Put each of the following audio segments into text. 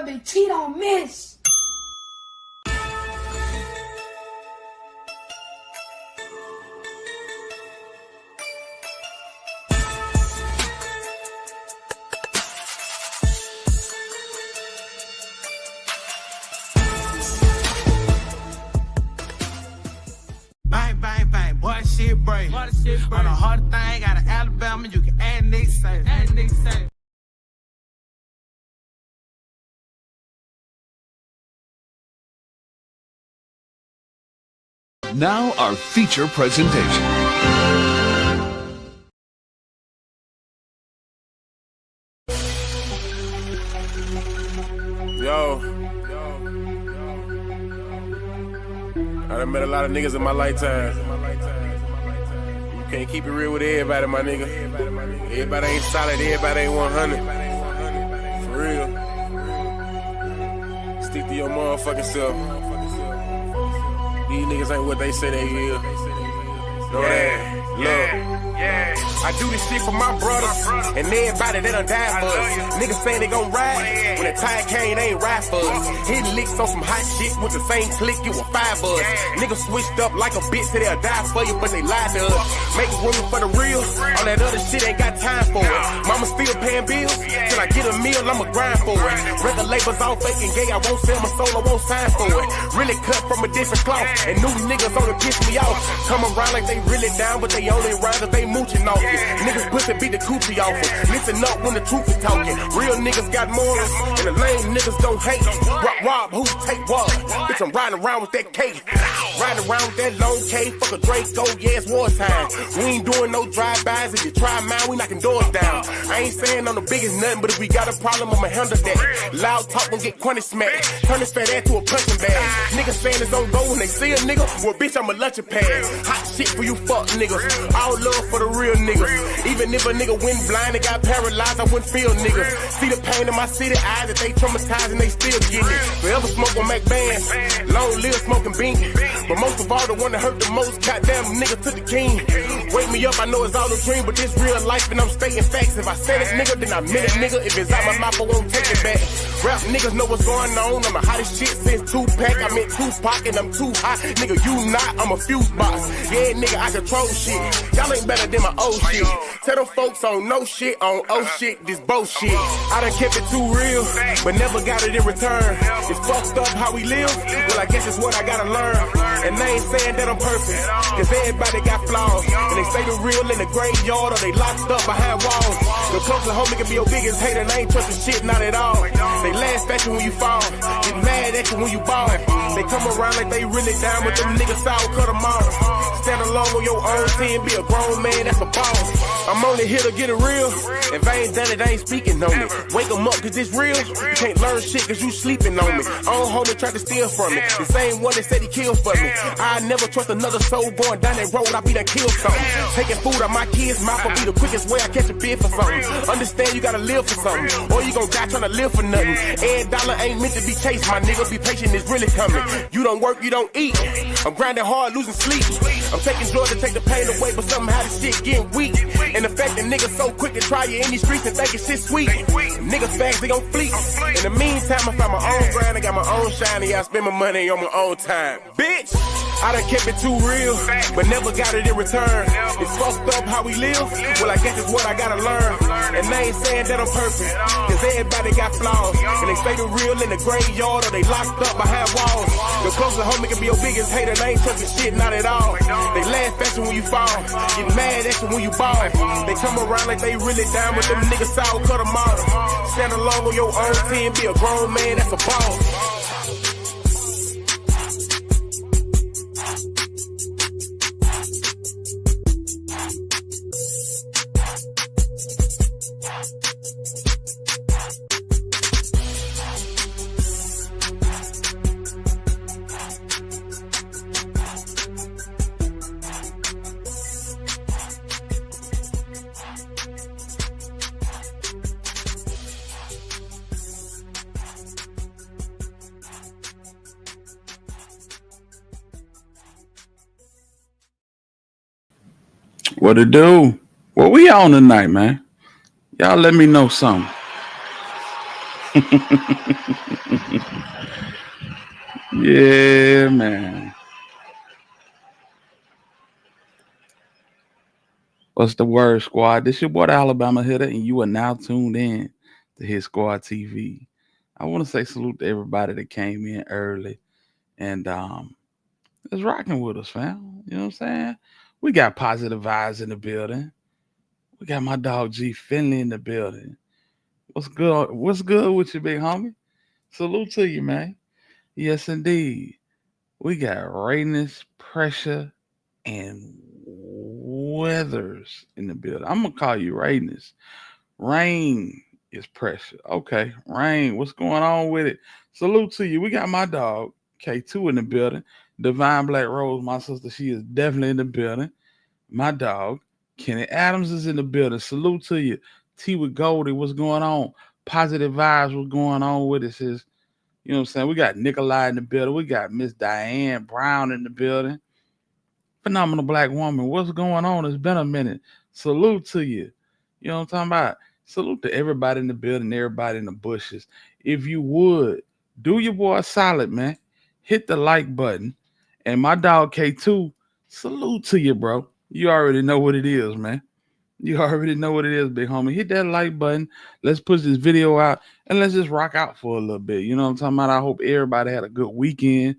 they cheat on miss. Bang, bang, bang, boy, shit break. On the hard thing, out of Alabama, you can add Nick say. Now our feature presentation. Yo, I done met a lot of niggas in my lifetime. You can't keep it real with everybody, my nigga. Everybody ain't solid, everybody ain't 100. For real. Stick to your motherfucking self. These niggas ain't what they say they is. Know that? Look. I do this shit for my brothers and everybody that done died for us. Niggas say they gon' ride. When the time came, they ain't ride for us. Hitting licks on some hot shit with the same click, it was 5 of us. Niggas switched up like a bitch, say they'll die for you, but they lied to us. Make room for the real, all that other shit ain't got time for it. Mama still paying bills, till I get a meal, I'ma grind for it. Record labels all fake and gay, I won't sell my soul, I won't sign for it. Really cut from a different cloth, and new niggas only piss me off. Come around like they really down, but they only ride if they mooching off it. Niggas pussy beat the coochie off it. Listen up when the truth is talking. Real niggas got morals, and the lame niggas don't hate. Rob, who take what? Bitch, I'm riding around with that cake. Riding around with that long K, fuck a Draco, yeah, it's wartime. We ain't doing no drive-bys. If you try mine, we knocking doors down. I ain't saying I'm the biggest nothing, but if we got a problem, I'ma handle that. Loud talk gon' get crunny smacked. Turn this fat ass to a punching bag. Niggas saying it's on go when they see a nigga. Well, bitch, I'm a lunching pad. Hot shit for you fuck niggas. All love for the real niggas. Even if a nigga went blind and got paralyzed, I wouldn't feel niggas. See the pain in my city eyes that they traumatized and they still getting it. Forever smoke on Mac bands, long live smoking bean. But most of all, the one that hurt the most, goddamn nigga to the king. Wake me up, I know it's all a dream, but this real life and I'm stating facts. If I said it, nigga, then I meant it, nigga. If it's out my mouth, I won't take it back. Rap niggas know what's going on. I'm the hottest shit since Tupac. I meant Tupac and I'm too hot. Nigga, you not, I'm a fuse box. Yeah, nigga, I control shit. Y'all ain't better than my old shit. Tell them folks on no shit, on oh shit, this bullshit. I done kept it too real, but never got it in return. It's fucked up how we live, well I guess it's what I gotta learn. And they ain't saying that I'm perfect, cause everybody got flaws. And they say the real in the graveyard or they locked up behind walls. The closer homie can be your biggest hater and I ain't trusting shit, not at all. They laugh at you when you fall, get mad at you when you ball. They come around like they really down with them niggas out, cut them off. Stand alone on your own team, be a grown man, that's a boss. I'm only here to get it real. If I ain't done it, I ain't speaking on it. Wake 'em up, cause it's real. You can't learn shit cause you sleeping on me. Own homie tried to steal from me. The same one that said he killed for me. I never trust another soul going down that road, I be done killed something. Taking food out my kids' mouth will be the quickest way I catch a bid for something. Understand you gotta live for something, or you gon' die trying to live for nothing. Every dollar ain't meant to be chased, my nigga. Be patient, it's really coming. You don't work, you don't eat. I'm grinding hard, losing sleep. I'm taking drugs to take the pain away, but somehow this shit getting weak. And the fact that niggas so quick to try you in these streets and thinking shit sweet. Niggas fast, they gon' fleet. In the meantime, I found my own grind, I got my own shine, yeah, I spend my money on my own time. Bitch, I done kept it too real, but never got it in return. It's fucked up how we live, well I guess it's what I gotta learn. And they ain't saying that I'm perfect, cause everybody got flaws. And they say the real in the graveyard or they locked up behind walls. The closer homie can be your biggest hater, they ain't trusting shit, not at all. They laugh at you when you fall, get mad at you when you ball. They come around like they really down with them niggas out, cut them off. Stand alone on your own team, be a grown man, that's a boss. What it do? What we on tonight, man? Y'all let me know something. Yeah, man. What's the word, squad? This your boy, the Alabama Hitter, and you are now tuned in to Hit Squad TV. I want to say salute to everybody that came in early and is rocking with us, fam. You know what I'm saying? We got positive vibes in the building. We got my dog G Finley in the building. What's good? What's good with you, big homie? Salute to you, man. Yes, indeed. We got Rayness, Pressure, and Weathers in the building. I'm gonna call you Rayness. Rain is Pressure. Okay, Rain, what's going on with it? Salute to you. We got my dog K2 in the building. Divine Black Rose, my sister, she is definitely in the building. My dog Kenny Adams is in the building. Salute to you. T with Goldie, what's going on? Positive vibes, what's going on with us is, you know what I'm saying? We got Nikolai in the building. We got Miss Diane Brown in the building. Phenomenal black woman. What's going on? It's been a minute. Salute to you. You know what I'm talking about? Salute to everybody in the building, everybody in the bushes. If you would, do your boy a solid, man. Hit the like button. And my dog K2, salute to you, bro. You already know what it is, man. You already know what it is, big homie. Hit that like button. Let's push this video out and let's just rock out for a little bit. You know what I'm talking about? I hope everybody had a good weekend.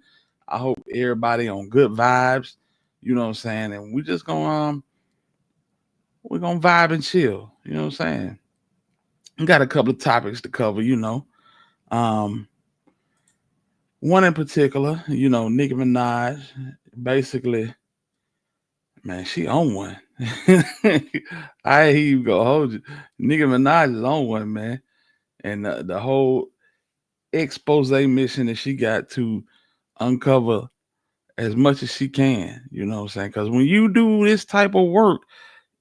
I hope everybody on good vibes. You know what I'm saying? And we just gonna we're gonna vibe and chill. You know what I'm saying? We got a couple of topics to cover, you know. Um, one in particular, you know, Nicki Minaj, basically, man, she on one. I hear you go hold you. Nicki Minaj is on one, man. And the whole expose mission that she got to uncover as much as she can, you know what I'm saying? Because when you do this type of work,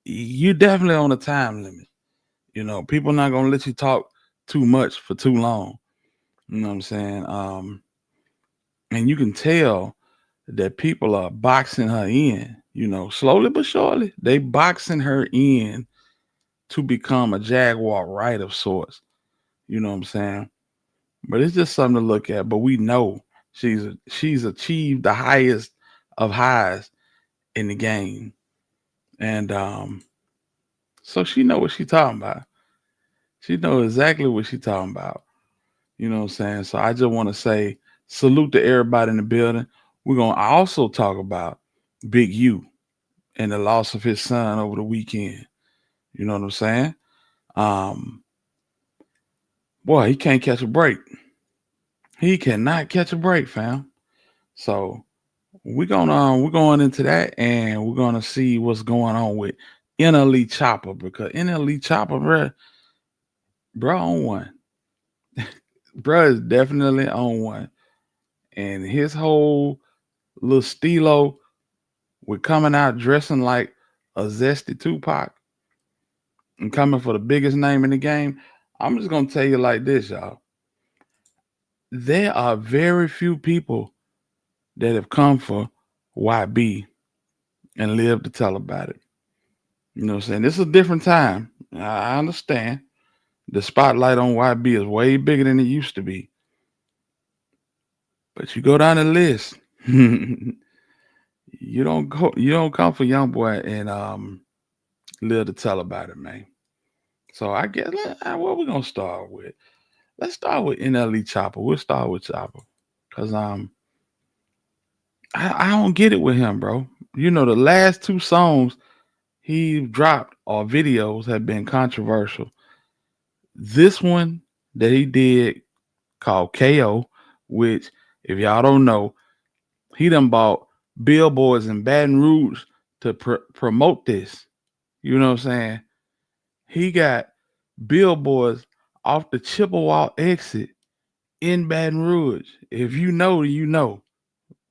you definitely on a time limit. You know, people not gonna let you talk too much for too long. You know what I'm saying? And you can tell that people are boxing her in, you know, slowly but surely. They boxing her in to become a Jaguar right of sorts. You know what I'm saying? But it's just something to look at. But we know she's achieved the highest of highs in the game. And so she know what she talking about. She know exactly what she talking about. You know what I'm saying? So I just want to say salute to everybody in the building. We're gonna also talk about Big U and the loss of his son over the weekend. You know what I'm saying? Um, boy, he can't catch a break. He cannot catch a break, fam. So we're going into that and we're gonna see what's going on with NLE Choppa because NLE Choppa, bro on one. Bro is definitely on one. And his whole little stilo with coming out dressing like a zesty Tupac and coming for the biggest name in the game. I'm just gonna tell you like this, y'all. There are very few people that have come for YB and lived to tell about it. You know what I'm saying? This is a different time. I understand. The spotlight on YB is way bigger than it used to be. But you go down the list. You don't come for young boy and live to tell about it, man. So I guess what we gonna start with? Let's start with NLE Chopper. We'll start with Chopper. Cause I don't get it with him, bro. You know, the last two songs he dropped or videos have been controversial. This one that he did called KO, which if y'all don't know, he done bought billboards in Baton Rouge to promote this. You know what I'm saying? He got billboards off the Chippewa exit in Baton Rouge. If you know, you know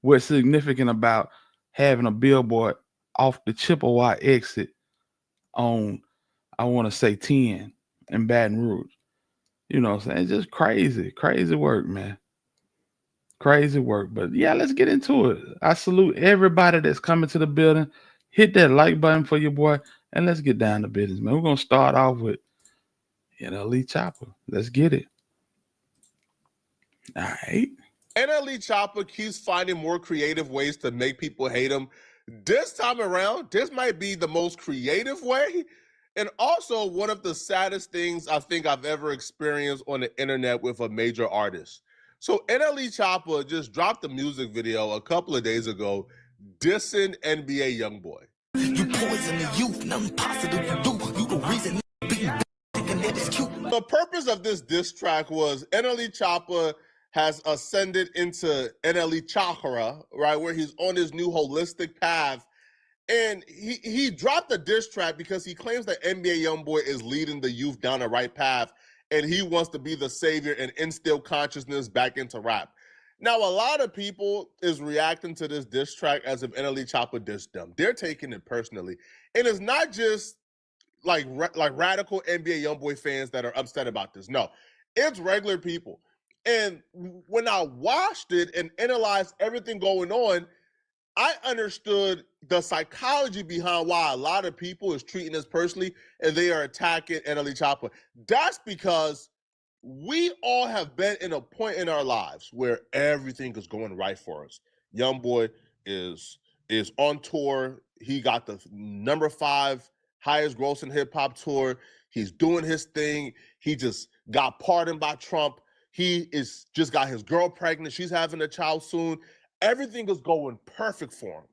what's significant about having a billboard off the Chippewa exit on, I want to say 10 in Baton Rouge. You know what I'm saying? It's just crazy, crazy work, man. Crazy work. But yeah, let's get into it. I salute everybody that's coming to the building. Hit that like button for your boy, and let's get down to business, man. We're gonna start off with NLE Chopper. Let's get it. All right. NLE Choppa keeps finding more creative ways to make people hate him. This time around, this might be the most creative way, and also one of the saddest things I think I've ever experienced on the internet with a major artist. So NLE Choppa just dropped a music video a couple of days ago dissing NBA YoungBoy. You poison the youth, nothing positive you do. You the reason being thinking that it's cute. The purpose of this diss track was NLE Choppa has ascended into NLE Chakra, right, where he's on his new holistic path. And he dropped the diss track because he claims that NBA YoungBoy is leading the youth down the right path, and he wants to be the savior and instill consciousness back into rap. Now, a lot of people is reacting to this diss track as if NLE Choppa dissed them. They're taking it personally. And it's not just like radical NBA YoungBoy fans that are upset about this. No, it's regular people. And when I watched it and analyzed everything going on, I understood the psychology behind why a lot of people is treating this personally and they are attacking NLE Choppa. That's because we all have been in a point in our lives where everything is going right for us. YoungBoy is on tour. He got the #5 highest grossing hip hop tour. He's doing his thing. He just got pardoned by Trump. He is just got his girl pregnant. She's having a child soon. Everything is going perfect for him.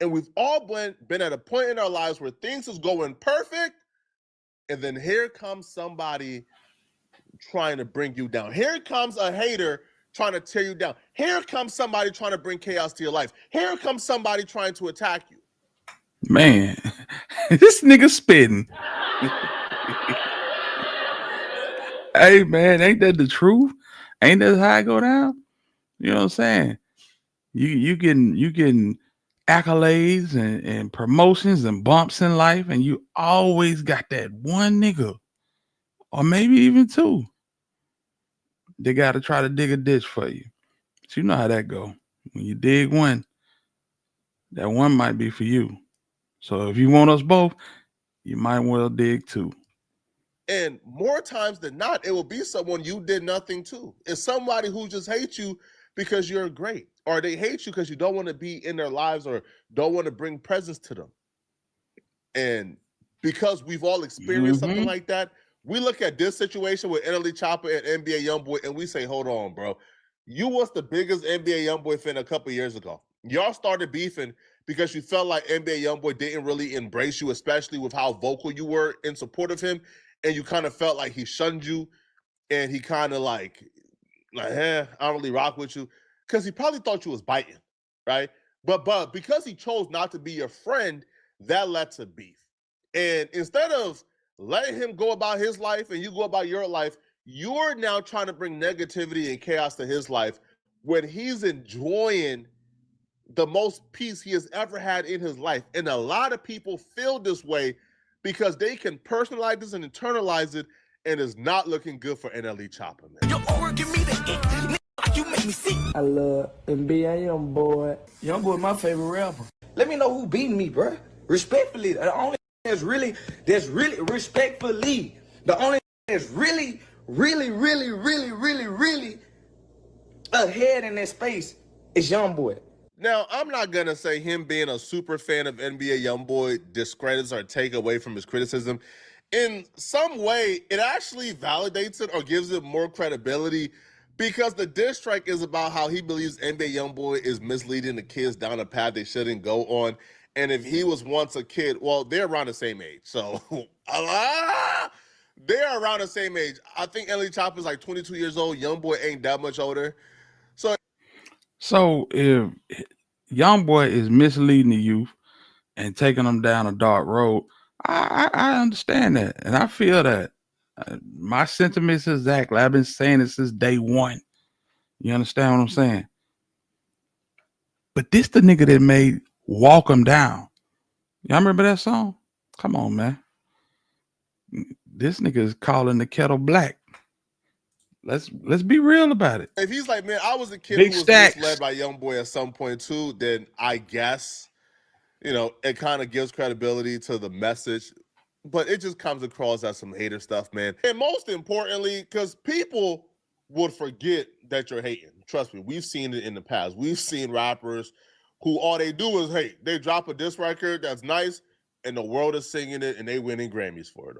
And we've all been at a point in our lives where things is going perfect. And then here comes somebody trying to bring you down. Here comes a hater trying to tear you down. Here comes somebody trying to bring chaos to your life. Here comes somebody trying to attack you. Man, this nigga spitting. Hey man, ain't that the truth? Ain't that how it go down? You know what I'm saying? You getting accolades and promotions and bumps in life, and you always got that one nigga, or maybe even two. They got to try to dig a ditch for you. So you know how that go. When you dig one, that one might be for you. So if you want us both, you might well dig two. And more times than not, it will be someone you did nothing to. It's somebody who just hates you because you're great, or they hate you because you don't want to be in their lives or don't want to bring presence to them. And because we've all experienced something like that, we look at this situation with NLE Choppa and NBA YoungBoy, and we say, hold on, bro. You was the biggest NBA YoungBoy fan a couple years ago. Y'all started beefing because you felt like NBA YoungBoy didn't really embrace you, especially with how vocal you were in support of him. And you kind of felt like he shunned you, and he kind of like, I don't really rock with you, because he probably thought you was biting, right? But because he chose not to be your friend, that led to beef. And instead of letting him go about his life and you go about your life, you're now trying to bring negativity and chaos to his life when he's enjoying the most peace he has ever had in his life. And a lot of people feel this way because they can personalize this and internalize it, and it's not looking good for NLE Choppa, man. Your aura give me the it. You make me sick. I love NBA YoungBoy. YoungBoy my favorite rapper. Let me know who beating me, bro. Respectfully, the only that's really respectfully, the only that's really ahead in that space is YoungBoy. Now, I'm not going to say him being a super fan of NBA YoungBoy discredits or take away from his criticism. In some way, it actually validates it or gives it more credibility, because the diss track is about how he believes NBA YoungBoy is misleading the kids down a path they shouldn't go on. And if he was once a kid, well, they're around the same age. So, they're around the same age. I think NLE Choppa is like 22 years old. YoungBoy ain't that much older. So if YoungBoy is misleading the youth and taking them down a dark road, I understand that, and I feel that. My sentiments is exactly. I've been saying it since day one. You understand what I'm saying? But this the nigga that made "Walk 'Em Down." Y'all remember that song? Come on, man. This nigga is calling the kettle black. Let's be real about it. If he's like, man, I was a kid Big who was stacks. misled by YoungBoy at some point too, then I guess, it kind of gives credibility to the message. But it just comes across as some hater stuff, man. And most importantly, because people would forget that you're hating. Trust me, we've seen it in the past. We've seen rappers who all they do is hate. They drop a diss record that's nice, and the world is singing it, and they winning Grammys for it.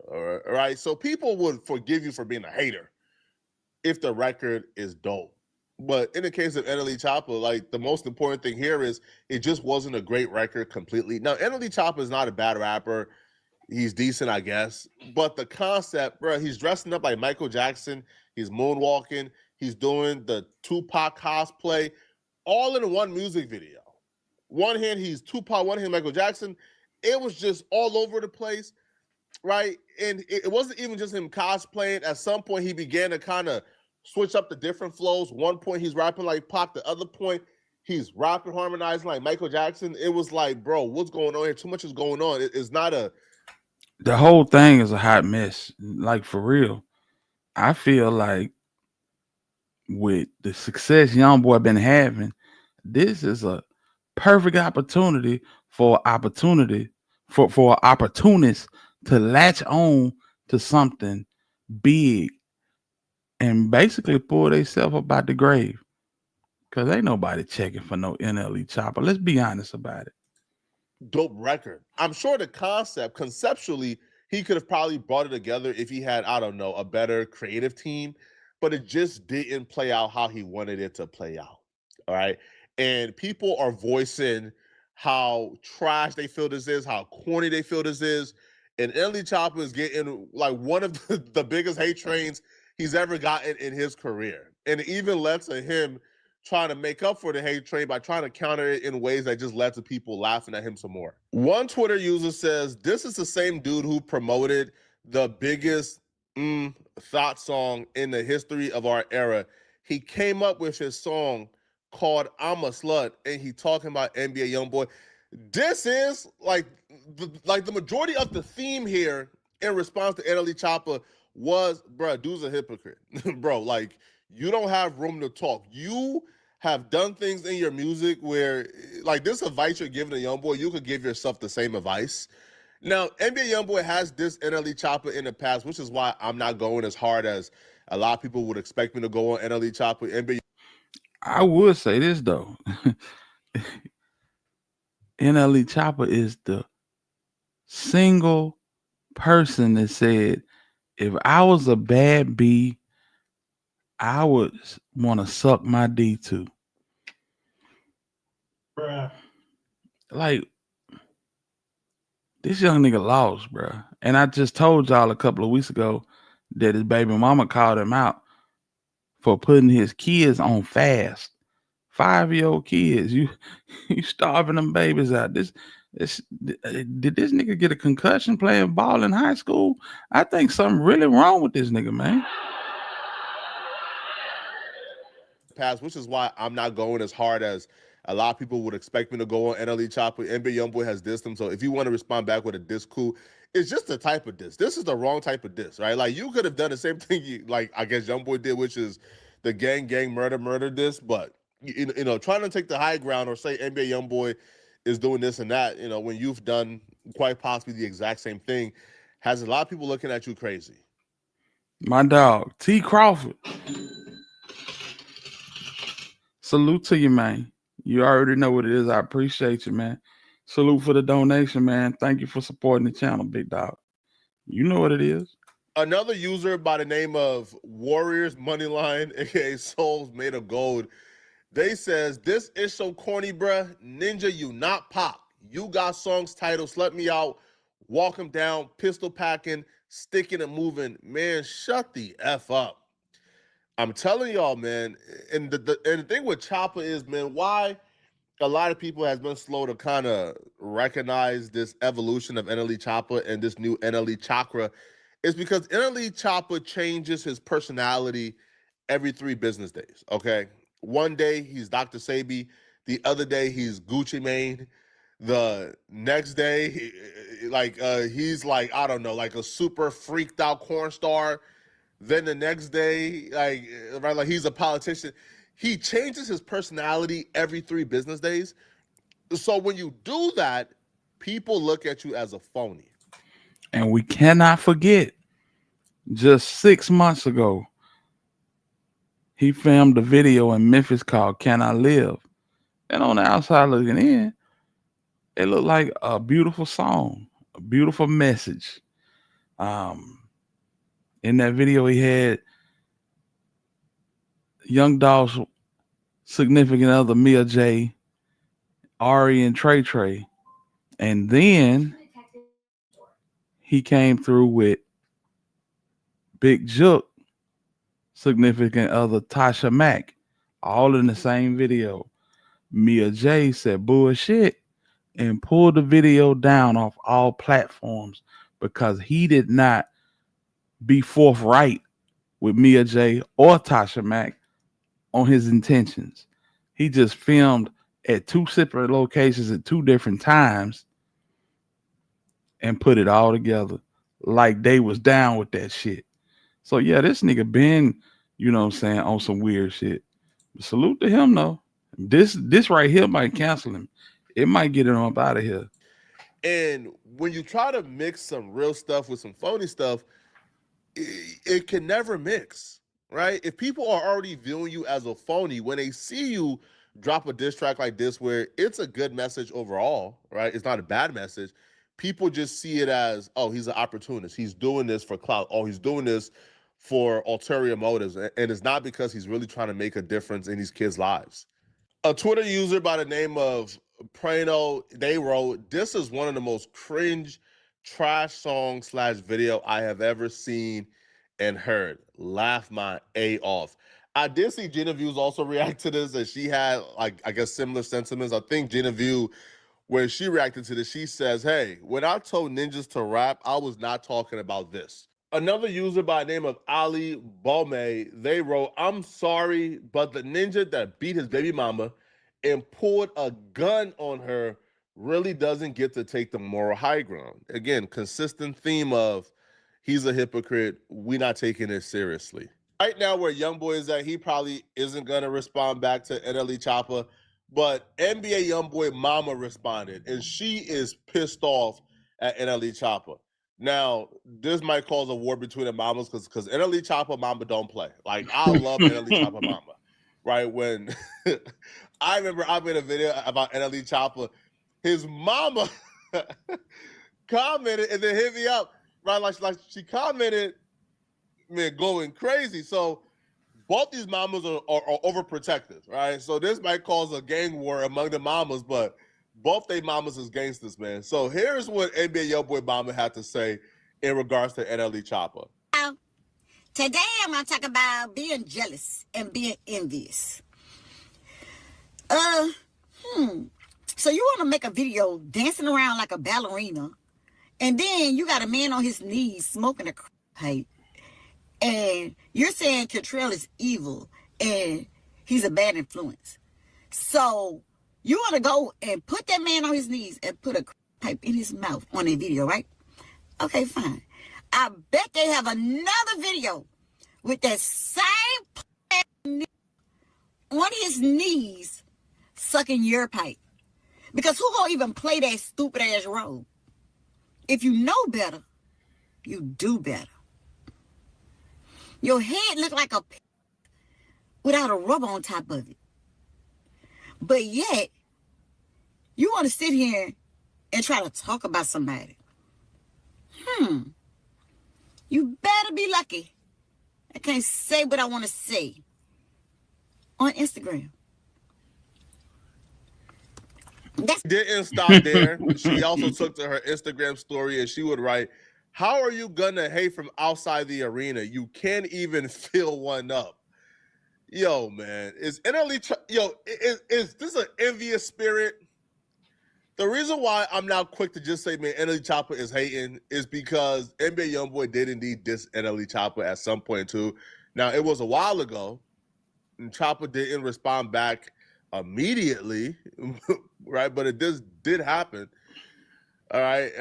All right, so people would forgive you for being a hater if the record is dope. But in the case of NLE Choppa, like the most important thing here is it just wasn't a great record completely. Now, NLE Choppa is not a bad rapper. He's decent, I guess. But the concept, bro, he's dressing up like Michael Jackson. He's moonwalking. He's doing the Tupac cosplay all in one music video. One hand, he's Tupac, one hand, Michael Jackson. It was just all over the place, right? And it wasn't even just him cosplaying. At some point, he began to kind of switch up the different flows. One point, he's rapping like Pac. The other point, he's rapping, harmonizing like Michael Jackson. It was like, bro, what's going on here? Too much is going on. It's not a... The whole thing is a hot mess. Like, for real. I feel like with the success YoungBoy been having, this is a perfect opportunity for opportunists to latch on to something big and basically pull themselves up out the grave. Cause ain't nobody checking for no NLE Choppa. Let's be honest about it. Dope record. I'm sure the conceptually, he could have probably brought it together if he had, I don't know, a better creative team, but it just didn't play out how he wanted it to play out. All right. And people are voicing how trash they feel this is, how corny they feel this is. And NLE Choppa is getting like one of the biggest hate trains he's ever gotten in his career. And it even led to him trying to make up for the hate train by trying to counter it in ways that just led to people laughing at him some more. One Twitter user says, this is the same dude who promoted the biggest thought song in the history of our era. He came up with his song called I'm a Slut, and he talking about NBA YoungBoy. This is like the majority of the theme here in response to NLE Choppa was, bro, dude's a hypocrite. Bro, like, you don't have room to talk. You have done things in your music where, like, this advice you're giving a YoungBoy, you could give yourself the same advice. Now, NBA YoungBoy has this NLE Choppa in the past, which is why I'm not going as hard as a lot of people would expect me to go on NLE Choppa. NBA. I would say this though. NLE Choppa is the single person that said, if I was a bad B, I would want to suck my D too. Bruh. Like, this young nigga lost, bro. And I just told y'all a couple of weeks ago that his baby mama called him out for putting his kids on fast. 5-year-old kids. You starving them babies out. Did this nigga get a concussion playing ball in high school? I think something really wrong with this nigga, man. Past, which is why I'm not going as hard as a lot of people would expect me to go on NLE Choppa. NBA YoungBoy has dissed him, so if you want to respond back with a diss, cool. It's just the type of diss. This is the wrong type of diss, right? Like, you could have done the same thing like I guess YoungBoy did, which is the gang murder diss, but you know, trying to take the high ground or say NBA YoungBoy is doing this and that, you know, when you've done quite possibly the exact same thing, has a lot of people looking at you crazy. My dog, T. Crawford. Salute to you, man. You already know what it is. I appreciate you, man. Salute for the donation, man. Thank you for supporting the channel, big dog. You know what it is. Another user by the name of Warriors Moneyline, aka Souls Made of Gold, they says, this is so corny, bruh. Ninja, you not pop. You got songs titled Slut Me Out, Walk 'Em Down, Pistol Packing, Sticking and Moving. Man, shut the F up. I'm telling y'all, man, and the thing with Choppa is, man, why a lot of people has been slow to kind of recognize this evolution of NLE Choppa and this new NLE chakra is because NLE Choppa changes his personality every 3 business days, okay? One day, he's Dr. Sabi. The other day, he's Gucci Mane. The next day, he's like, I don't know, like a super freaked out corn star. Then the next day, like he's a politician. He changes his personality every 3 business days. So when you do that, people look at you as a phony. And we cannot forget, just 6 months ago, He filmed a video in Memphis called "Can I Live," and on the outside looking in, it looked like a beautiful song, a beautiful message. Um, in that video, he had Young Dolph's significant other Mia J, Ari, and Trey Trey, and then he came through with Big Jook, significant other Tasha Mack, all in the same video. Mia J said bullshit and pulled the video down off all platforms because he did not be forthright with Mia J or Tasha Mack on his intentions. He just filmed at two separate locations at two different times and put it all together like they was down with that shit. So yeah, this nigga been, you know what I'm saying, on some weird shit. Salute to him though. This right here might cancel him. It might get him up out of here. And when you try to mix some real stuff with some phony stuff, it can never mix, right? If people are already viewing you as a phony, when they see you drop a diss track like this, where it's a good message overall, right? It's not a bad message. People just see it as, oh, he's an opportunist. He's doing this for clout. Oh, he's doing this for ulterior motives. And it's not because he's really trying to make a difference in these kids' lives. A Twitter user by the name of Prano, they wrote, "This is one of the most cringe trash song / video I have ever seen and heard. Laugh my A off." I did see Genevieve also react to this, and she had, like, I guess similar sentiments. I think Genevieve, when she reacted to this, she says, "Hey, when I told ninjas to rap, I was not talking about this." Another user by the name of Ali Balme, they wrote, "I'm sorry, but the ninja that beat his baby mama and pulled a gun on her really doesn't get to take the moral high ground." Again, consistent theme of he's a hypocrite. We not taking it seriously. Right now, where Youngboy is at, he probably isn't going to respond back to NLE Choppa, but NBA Youngboy mama responded, and she is pissed off at NLE Choppa. Now, this might cause a war between the mamas because NLE Choppa mama don't play. Like, I love NLE Choppa mama, right? When I remember I made a video about NLE Choppa, his mama commented and then hit me up, right? Like she commented, man, going crazy. So both these mamas are overprotective, right? So this might cause a gang war among the mamas, but both they mamas is gangsters, man. So here's what NBA Youngboy mama had to say in regards to NLE Choppa. Today I'm gonna talk about being jealous and being envious. So you want to make a video dancing around like a ballerina, and then you got a man on his knees smoking a pipe, and you're saying Cantrell is evil and he's a bad influence. So you want to go and put that man on his knees and put a pipe in his mouth on a video, right? Okay, fine. I bet they have another video with that same on his knees sucking your pipe. Because who gonna even play that stupid ass role? If you know better, you do better. Your head look like a pig without a rubber on top of it. But yet, you want to sit here and try to talk about somebody. You better be lucky I can't say what I want to say on Instagram. Didn't stop there. She also took to her Instagram story and she would write, "How are you gonna hate from outside the arena? You can't even fill one up." Yo, man, is this an envious spirit? The reason why I'm now quick to just say, man, NLE Choppa is hating is because NBA Youngboy did indeed diss NLE Choppa at some point too. Now, it was a while ago, and Choppa didn't respond back immediately, right? But it did happen. All right.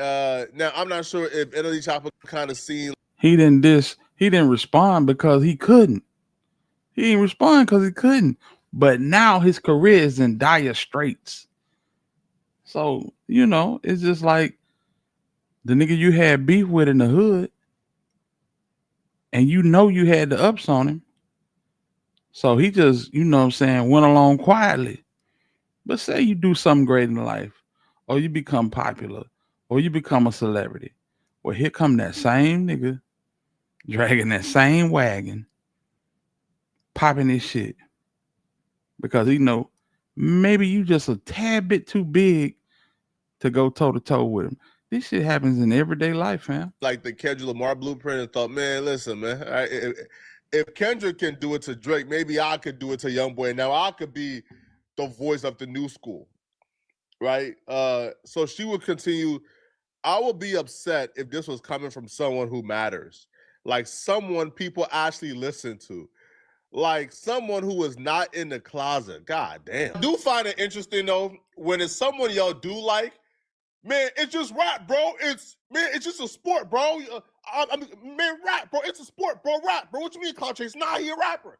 Now, I'm not sure if NLE Choppa kind of seen. He didn't respond because he couldn't. He didn't respond because he couldn't. But now his career is in dire straits. So, you know, it's just like the nigga you had beef with in the hood, and you know you had the ups on him, So he just, you know what I'm saying, went along quietly. But say you do something great in life, or you become popular, or you become a celebrity. Well, here come that same nigga dragging that same wagon, popping his shit. Because he know maybe you just a tad bit too big to go toe to toe with him. This shit happens in everyday life, fam. Like the Kendrick Lamar blueprint and thought, man, listen, man, if Kendrick can do it to Drake, maybe I could do it to YoungBoy. Now I could be the voice of the new school, right? So she would continue. I would be upset if this was coming from someone who matters, like someone people actually listen to, like someone who is not in the closet. God damn. I do find it interesting though when it's someone y'all do like. Man, it's just rap, bro. It's just a sport, bro. Man, rap, bro. It's a sport, bro. Rap, bro. What you mean clout chasing? Nah, he a rapper.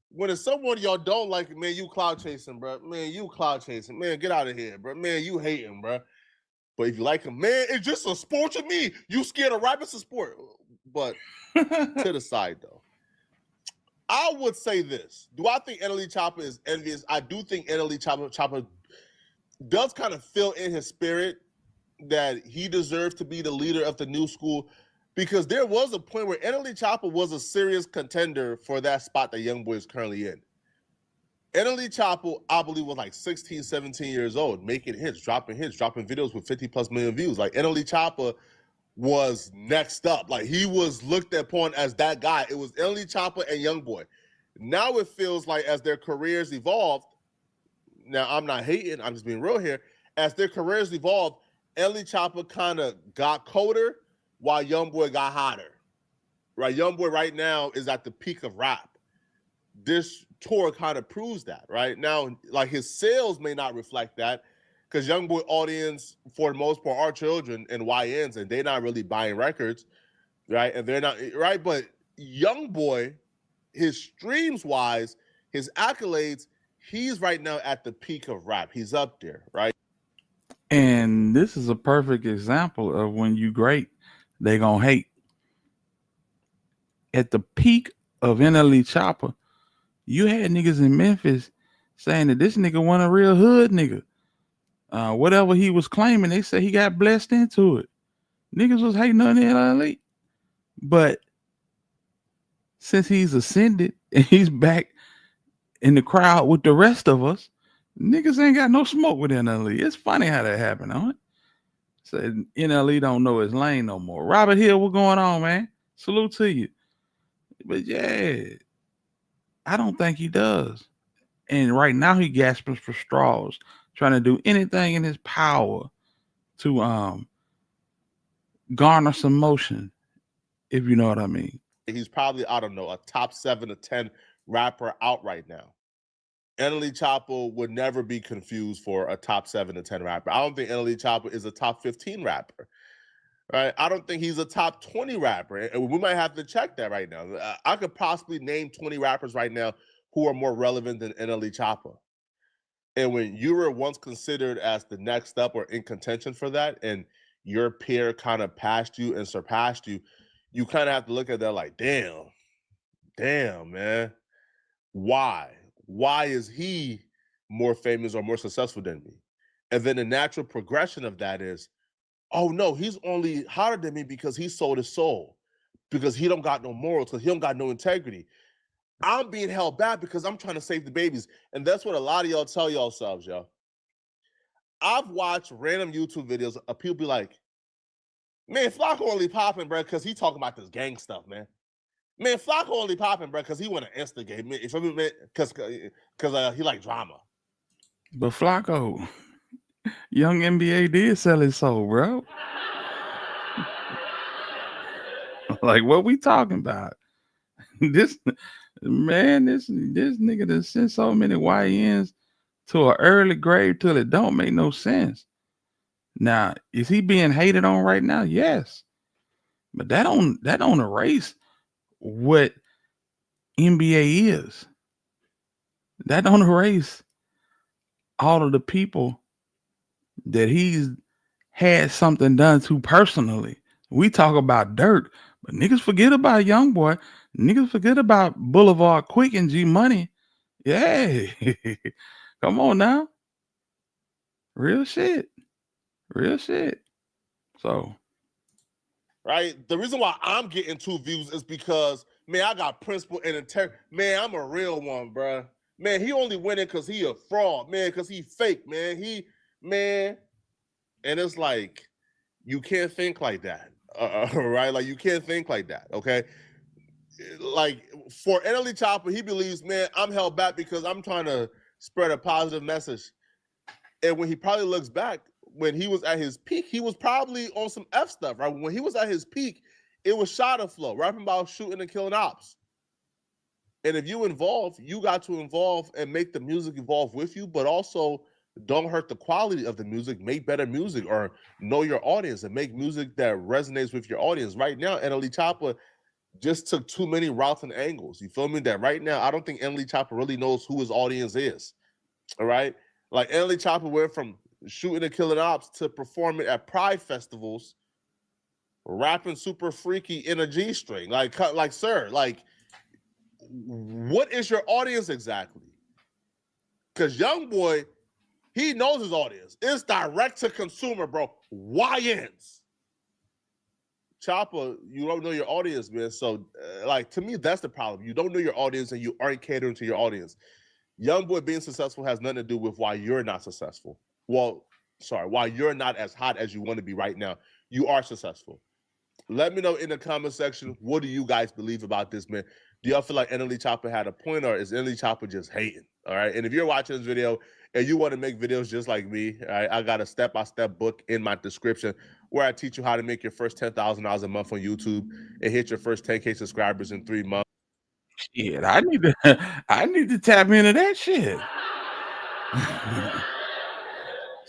When it's someone y'all don't like, man, you clout chasing, bro. Man, you clout chasing. Man, get out of here, bro. Man, you hating, bro. But if you like him, man, it's just a sport to me. You scared of rap? It's a sport. But to the side, though, I would say this. Do I think NLE Choppa is envious? I do think NLE Choppa does kind of feel in his spirit that he deserves to be the leader of the new school, because there was a point where NLE Choppa was a serious contender for that spot that YoungBoy is currently in. NLE Choppa, I believe, was like 16, 17 years old, making hits, dropping videos with 50 plus million views. Like NLE Choppa was next up. Like he was looked upon as that guy. It was NLE Choppa and YoungBoy. Now it feels like as their careers evolved, now I'm not hating, I'm just being real here. As their careers evolved, NLE Choppa kind of got colder while YoungBoy got hotter. Right? YoungBoy right now is at the peak of rap. This tour kind of proves that, right? Now, like his sales may not reflect that because YoungBoy audience, for the most part, are children and YNs, and they're not really buying records, right? And they're not, right? But YoungBoy, his streams wise, his accolades, he's right now at the peak of rap. He's up there, right? And this is a perfect example of when you great, they gonna hate. At the peak of NLE Choppa, you had niggas in Memphis saying that this nigga wasn't a real hood nigga. Whatever he was claiming, they say he got blessed into it. Niggas was hating on NLE. But since he's ascended and he's back in the crowd with the rest of us, niggas ain't got no smoke with NLE. It's funny how that happened, huh? Said NLE don't know his lane no more. Robert Hill, what going on, man? Salute to you. But yeah, I don't think he does. And right now he gasping for straws, trying to do anything in his power to garner some motion, if you know what I mean. He's probably, I don't know, a top 7 to 10 rapper out right now. NLE Choppa would never be confused for a top 7 to 10 rapper. I don't think NLE Choppa is a top 15 rapper. Right? I don't think he's a top 20 rapper. And we might have to check that right now. I could possibly name 20 rappers right now who are more relevant than NLE Choppa. And when you were once considered as the next up or in contention for that, and your peer kind of passed you and surpassed you, you kind of have to look at that like, damn, man. Why? Why is he more famous or more successful than me? And then the natural progression of that is, oh no, he's only hotter than me because he sold his soul, because he don't got no morals, because he don't got no integrity. I'm being held back because I'm trying to save the babies. And that's what a lot of y'all tell yourselves, yo. I've watched random YouTube videos of people be like, man, Flocko only popping, bro, because he talking about this gang stuff, man. Man, Flocko only popping, bro, because he want to instigate me. Because he like drama. But Flocko, young NBA did sell his soul, bro. Like, what we talking about? This nigga that sent so many YNs to an early grave till it don't make no sense. Now, is he being hated on right now? Yes. But that don't erase what NBA is. That don't erase all of the people that he's had something done to personally. We talk about dirt, but niggas forget about Young Boy. Niggas forget about Boulevard Quick and G Money. Yeah. Come on now. Real shit. Real shit. So right? The reason why I'm getting 2 views is because, man, I got principle and integrity. Man, I'm a real one, bro. Man, he only winning because he a fraud, man, because he fake, man. Man, and it's like, you can't think like that, right? Like, you can't think like that, okay? Like, for NLE Choppa, he believes, man, I'm held back because I'm trying to spread a positive message. And when he probably looks back, when he was at his peak, he was probably on some F stuff, right? When he was at his peak, it was Shotta flow, rapping about shooting and killing ops. And if you involve, you got to involve and make the music evolve with you, but also don't hurt the quality of the music. Make better music or know your audience and make music that resonates with your audience. Right now, NLE Choppa just took too many routes and angles. You feel me? That right now, I don't think NLE Choppa really knows who his audience is. All right? Like, NLE Choppa went from shooting and killing ops to performing at pride festivals, rapping super freaky in a G-string. Like, sir, like, what is your audience exactly? Because Young Boy, he knows his audience. It's direct to consumer, bro. YNs. Choppa, you don't know your audience, man. So, like, to me, that's the problem. You don't know your audience and you aren't catering to your audience. Young Boy being successful has nothing to do with why you're not successful. Well, sorry, why you're not as hot as you want to be right now. You are successful. Let me know in the comment section, what do you guys believe about this, man? Do y'all feel like NLE Choppa had a point, or is NLE Choppa just hating? All right. And if you're watching this video and you want to make videos just like me, all right, I got a step-by-step book in my description where I teach you how to make your first $10,000 a month on YouTube and hit your first 10K subscribers in 3 months. shit, I need to tap into that shit.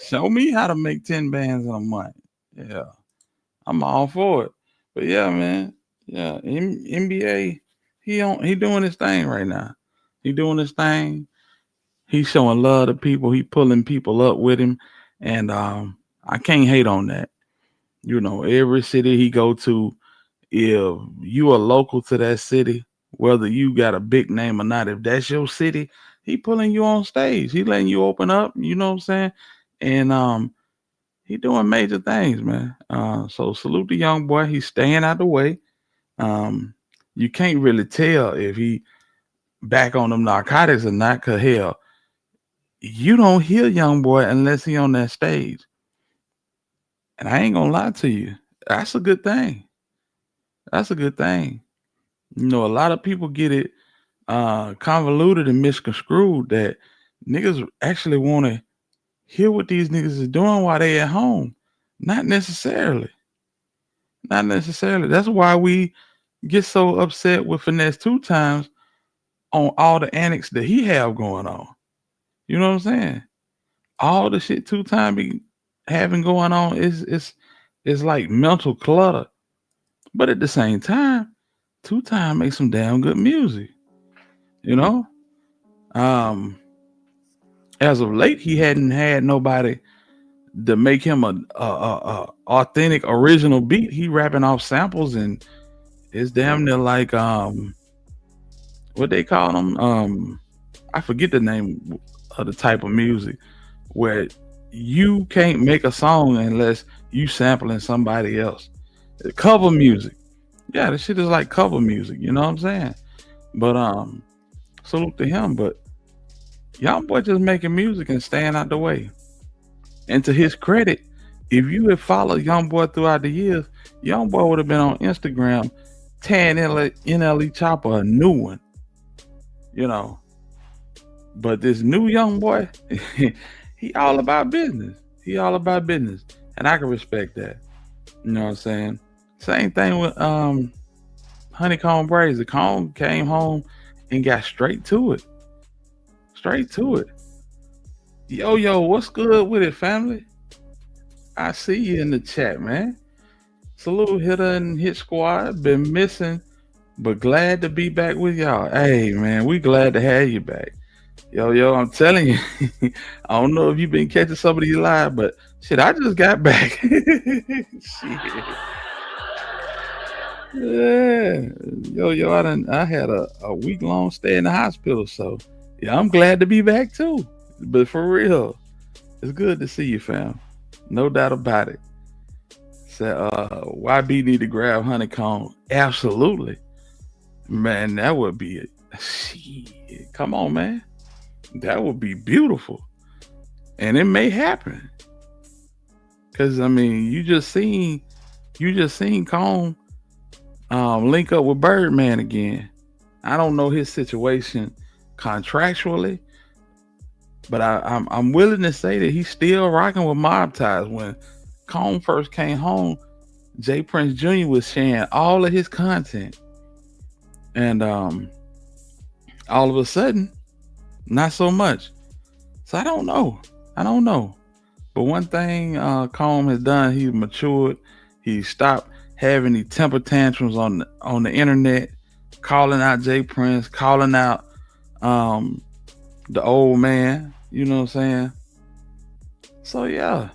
Show me how to make 10 bands in a month. Yeah. I'm all for it. But yeah, man. Yeah, NBA, he doing his thing right now. He doing his thing. He's showing love to people. He pulling people up with him. And I can't hate on that. You know, every city he go to, if you are local to that city, whether you got a big name or not, if that's your city, he pulling you on stage. He letting you open up, you know what I'm saying? And he doing major things, man. So salute the Young Boy. He's staying out the way. You can't really tell if he back on them narcotics or not, cause hell, you don't hear Young Boy unless he on that stage. And I ain't gonna lie to you, that's a good thing. That's a good thing. You know, a lot of people get it convoluted and misconstrued that niggas actually want to hear what these niggas is doing while they at home. Not necessarily. Not necessarily. That's why we get so upset with Finesse 2 times on all the antics that he have going on. You know what I'm saying? All the shit 2 times be having going on is like mental clutter. But at the same time, 2 times makes some damn good music. You know? As of late, he hadn't had nobody to make him a authentic original beat. He rapping off samples, and it's damn near like what they call them. I forget the name of the type of music where you can't make a song unless you sampling somebody else. Cover music. Yeah, this shit is like cover music, you know what I'm saying? But salute to him. But Young Boy just making music and staying out the way. And to his credit, if you had followed Young Boy throughout the years, Young Boy would have been on Instagram tearing NLE Choppa a new one. You know. But this new Young Boy, he all about business. He all about business. And I can respect that. You know what I'm saying? Same thing with Honeycomb Braids. The Comb came home and got straight to it. Straight to it. Yo, what's good with it, family? I see you in the chat, man. Salute Hitter and Hit Squad. Been missing, but glad to be back with y'all. Hey, man, we glad to have you back. Yo, I'm telling you, I don't know if you've been catching some of these live, but shit, I just got back. Shit. Yeah, I had a week-long stay in the hospital, so yeah, I'm glad to be back too. But for real, it's good to see you, fam. No doubt about it. So, YB need to grab Honeycomb. Absolutely, man. That would be it. Shit, come on, man. That would be beautiful, and it may happen. Cause I mean, you just seen Cone link up with Birdman again. I don't know his situation contractually, but I'm willing to say that he's still rocking with Mob Ties. When Cone first came home, Jay Prince Jr. was sharing all of his content, and all of a sudden, not so much. So I don't know. I don't know. But one thing Cone has done, he's matured. He stopped having these temper tantrums on the internet, calling out Jay Prince, calling out um, the old man. You know what I'm saying? So yeah,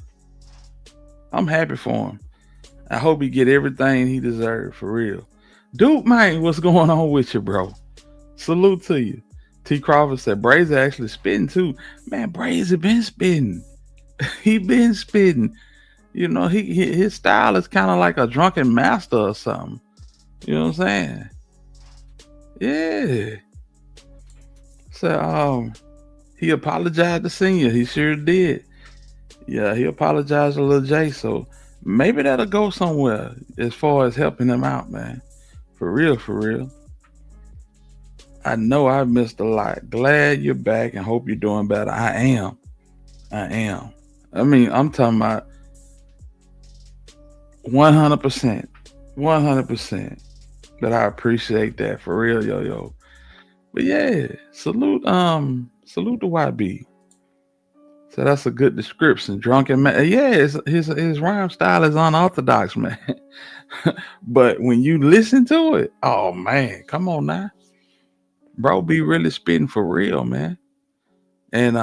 I'm happy for him. I hope he get everything he deserves for real. Dude, man, what's going on with you, bro? Salute to you. T. Crawford said Brazy actually spitting too. Man, Brazy been spitting. He been spitting. You know, his style is kind of like a drunken master or something. You know what I'm saying? Yeah. So he apologized to Senior. He sure did. Yeah, he apologized to Lil J. So maybe that'll go somewhere as far as helping him out, man. For real, for real. I know I missed a lot. Glad you're back and hope you're doing better. I am. I am. I mean, I'm talking about 100%. 100%. But I appreciate that for real, yo. But yeah, salute to YB. So that's a good description. Drunken man. Yeah, his rhyme style is unorthodox, man. But when you listen to it, oh man, come on now. Bro be really spitting for real, man. And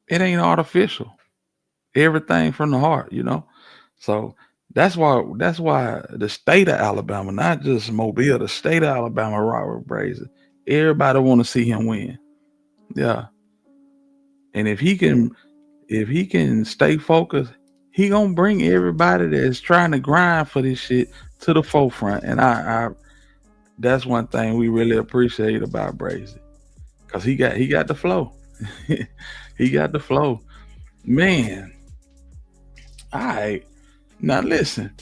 it ain't artificial. Everything from the heart, you know. So that's why the state of Alabama, not just Mobile, the state of Alabama, Robert Brazen. Everybody want to see him win. Yeah. And if he can stay focused, he gonna bring everybody that's trying to grind for this shit to the forefront. And I that's one thing we really appreciate about Brazy. Cause he got the flow. He got the flow. Man. All right. Now listen.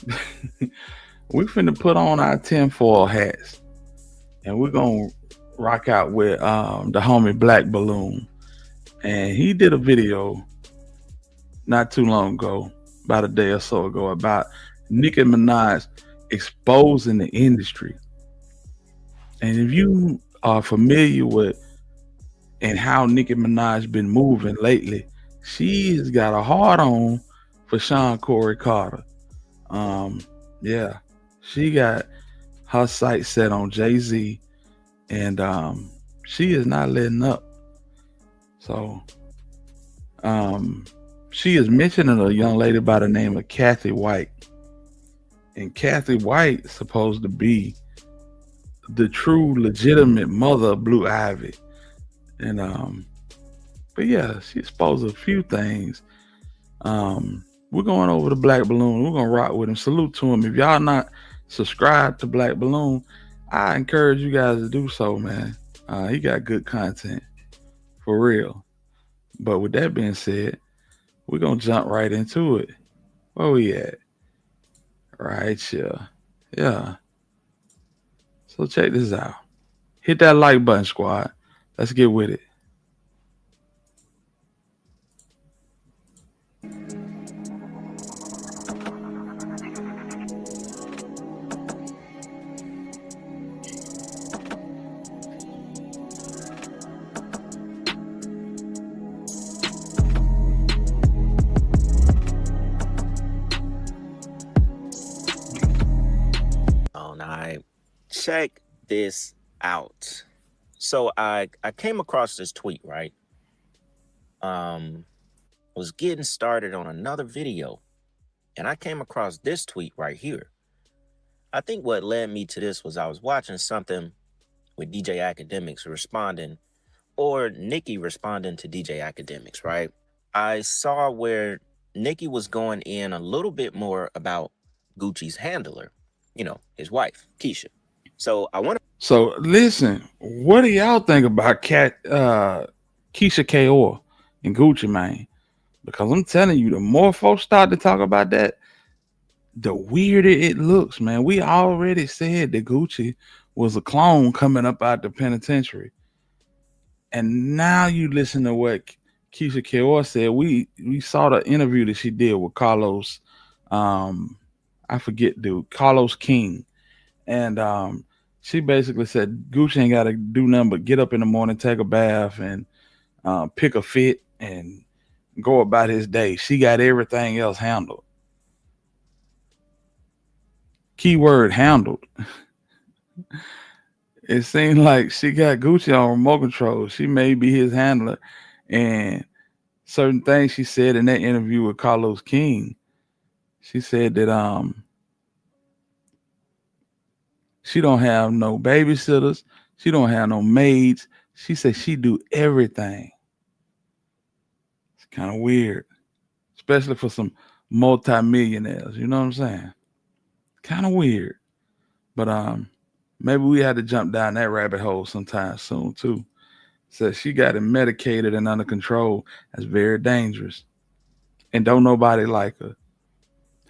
We finna put on our tinfoil hats and we're gonna rock out with the homie Black Balloon. And he did a video not too long ago, about a day or so ago, about Nicki Minaj exposing the industry. And if you are familiar with and how Nicki Minaj been moving lately, she has got a hard on for Sean Corey Carter. Yeah, she got her sights set on Jay-Z, and she is not letting up. So she is mentioning a young lady by the name of Kathy White. And Kathy White is supposed to be the true legitimate mother of Blue Ivy. And but yeah, she exposed a few things. We're going over to Black Balloon. We're gonna rock with him. Salute to him. If y'all not subscribed to Black Balloon, I encourage you guys to do so, man. He got good content for real. But with that being said, we're gonna jump right into it. Where we at? Right here. Yeah. So check this out. Hit that like button, squad. Let's get with it. Check this out. So I came across this tweet, right? Was getting started on another video, and I came across this tweet right here. I think what led me to this was I was watching something with DJ Academics responding, or Nicki responding to DJ Academics, right? I saw where Nicki was going in a little bit more about Gucci's handler, his wife, Keisha. So I want to. So listen, what do y'all think about Keisha Kaur and Gucci Mane? Because I'm telling you, the more folks start to talk about that, the weirder it looks, man. We already said that Gucci was a clone coming up out the penitentiary. And now you listen to what Keisha Kaur said. We saw the interview that she did with Carlos, I forget, dude, Carlos King. And she basically said Gucci ain't got to do nothing but get up in the morning, take a bath, and pick a fit and go about his day. She got everything else handled. Keyword handled. It seemed like she got Gucci on remote control. She may be his handler. And certain things she said in that interview with Carlos King, she said that she don't have no babysitters. She don't have no maids. She said she do everything. It's kind of weird, especially for some multimillionaires. You know what I'm saying? Kind of weird. But maybe we had to jump down that rabbit hole sometime soon too. Said she got it medicated and under control. That's very dangerous. And don't nobody like her.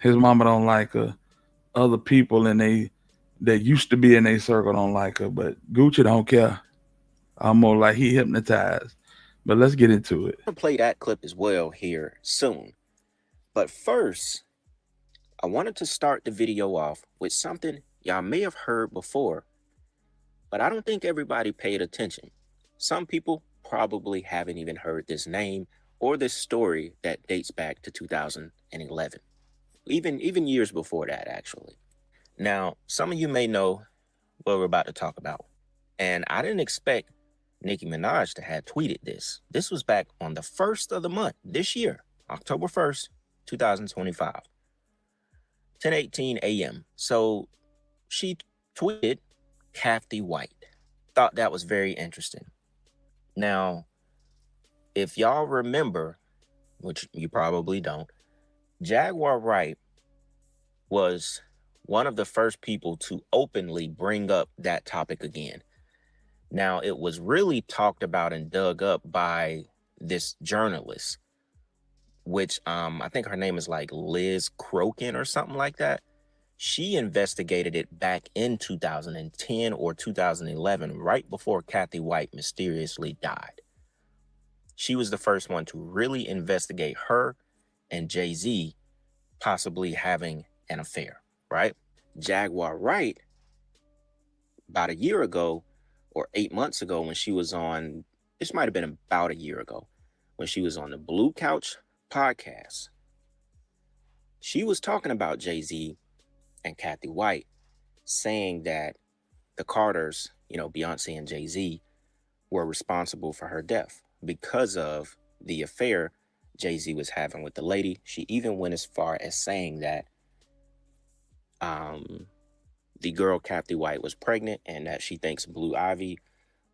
His mama don't like her. Other people that used to be in a circle don't like her, but Gucci don't care. Almost like he hypnotized. But let's get into it. I'm gonna play that clip as well here soon. But first, I wanted to start the video off with something y'all may have heard before, but I don't think everybody paid attention. Some people probably haven't even heard this name or this story that dates back to 2011, even years before that, actually. Now, some of you may know what we're about to talk about, and I didn't expect Nicki Minaj to have tweeted this. This was back on the 1st of the month, this year, October 1st, 2025, 10:18 a.m. So she tweeted Kathy White. Thought that was very interesting. Now, if y'all remember, which you probably don't, Jaguar Wright was one of the first people to openly bring up that topic again. Now, it was really talked about and dug up by this journalist, which I think her name is like Liz Crokin or something like that. She investigated it back in 2010 or 2011, right before Kathy White mysteriously died. She was the first one to really investigate her and Jay-Z possibly having an affair, right? Jaguar Wright, about a year ago or 8 months ago when she was on, this might have been about a year ago, when she was on the Blue Couch podcast, she was talking about Jay-Z and Kathy White, saying that the Carters, Beyonce and Jay-Z, were responsible for her death because of the affair Jay-Z was having with the lady. She even went as far as saying that the girl Kathy White was pregnant and that she thinks Blue Ivy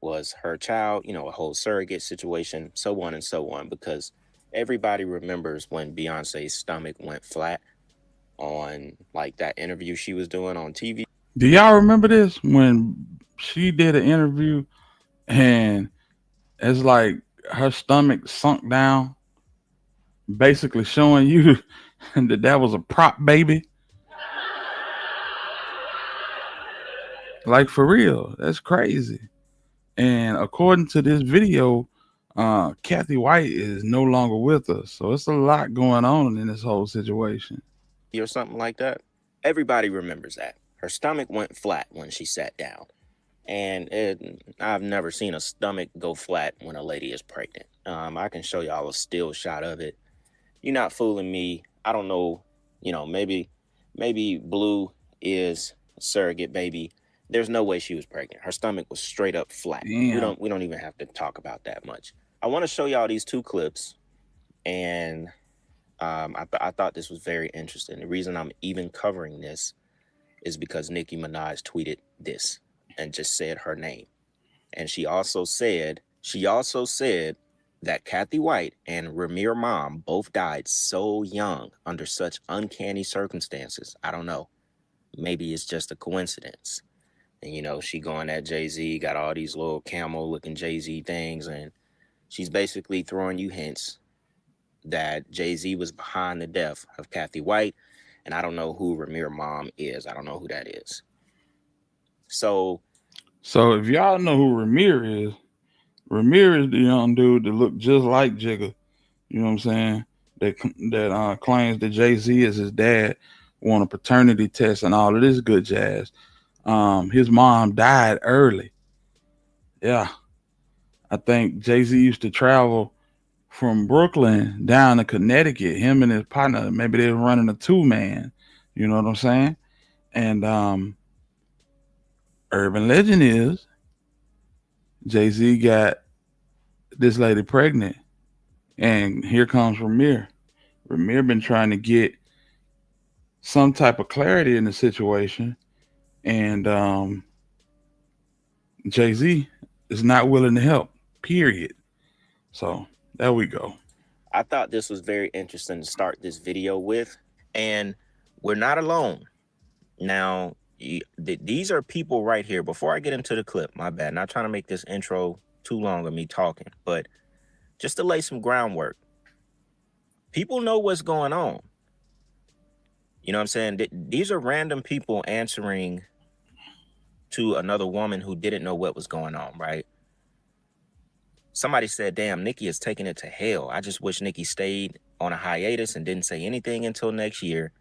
was her child, a whole surrogate situation, so on and so on, because everybody remembers when Beyonce's stomach went flat on like that interview she was doing on TV. Do y'all remember this when she did an interview and it's like her stomach sunk down, basically showing you that was a prop baby? Like, for real, that's crazy. And according to this video, Kathy White is no longer with us. So it's a lot going on in this whole situation. Or something like that. Everybody remembers that. Her stomach went flat when she sat down. And I've never seen a stomach go flat when a lady is pregnant. I can show y'all a still shot of it. You're not fooling me. I don't know, maybe Blue is a surrogate baby. There's no way she was pregnant. Her stomach was straight up flat. Damn. We don't even have to talk about that much. I want to show y'all these two clips, and I thought this was very interesting. The reason I'm even covering this is because Nicki Minaj tweeted this and just said her name. And she also said that Kathy White and Ramir mom both died so young under such uncanny circumstances. I don't know. Maybe it's just a coincidence. And, you know, she going at Jay-Z, got all these little camel-looking Jay-Z things, and she's basically throwing you hints that Jay-Z was behind the death of Kathy White, and I don't know who Ramir mom is. I don't know who that is. So if y'all know who Ramir is the young dude that looked just like Jigga. You know what I'm saying? That claims that Jay-Z is his dad, won a paternity test and all of this good jazz. His mom died early. Yeah. I think Jay-Z used to travel from Brooklyn down to Connecticut. Him and his partner, maybe they were running a 2-man. You know what I'm saying? And urban legend is Jay-Z got this lady pregnant. And here comes Ramir. Ramir been trying to get some type of clarity in the situation. And Jay-Z is not willing to help, period. So there we go. I thought this was very interesting to start this video with. And we're not alone. Now, these are people right here. Before I get into the clip, my bad, not trying to make this intro too long of me talking, but just to lay some groundwork. People know what's going on. You know what I'm saying? These are random people answering to another woman who didn't know what was going on, right? Somebody said, damn, Nicki is taking it to hell. I just wish Nicki stayed on a hiatus and didn't say anything until next year.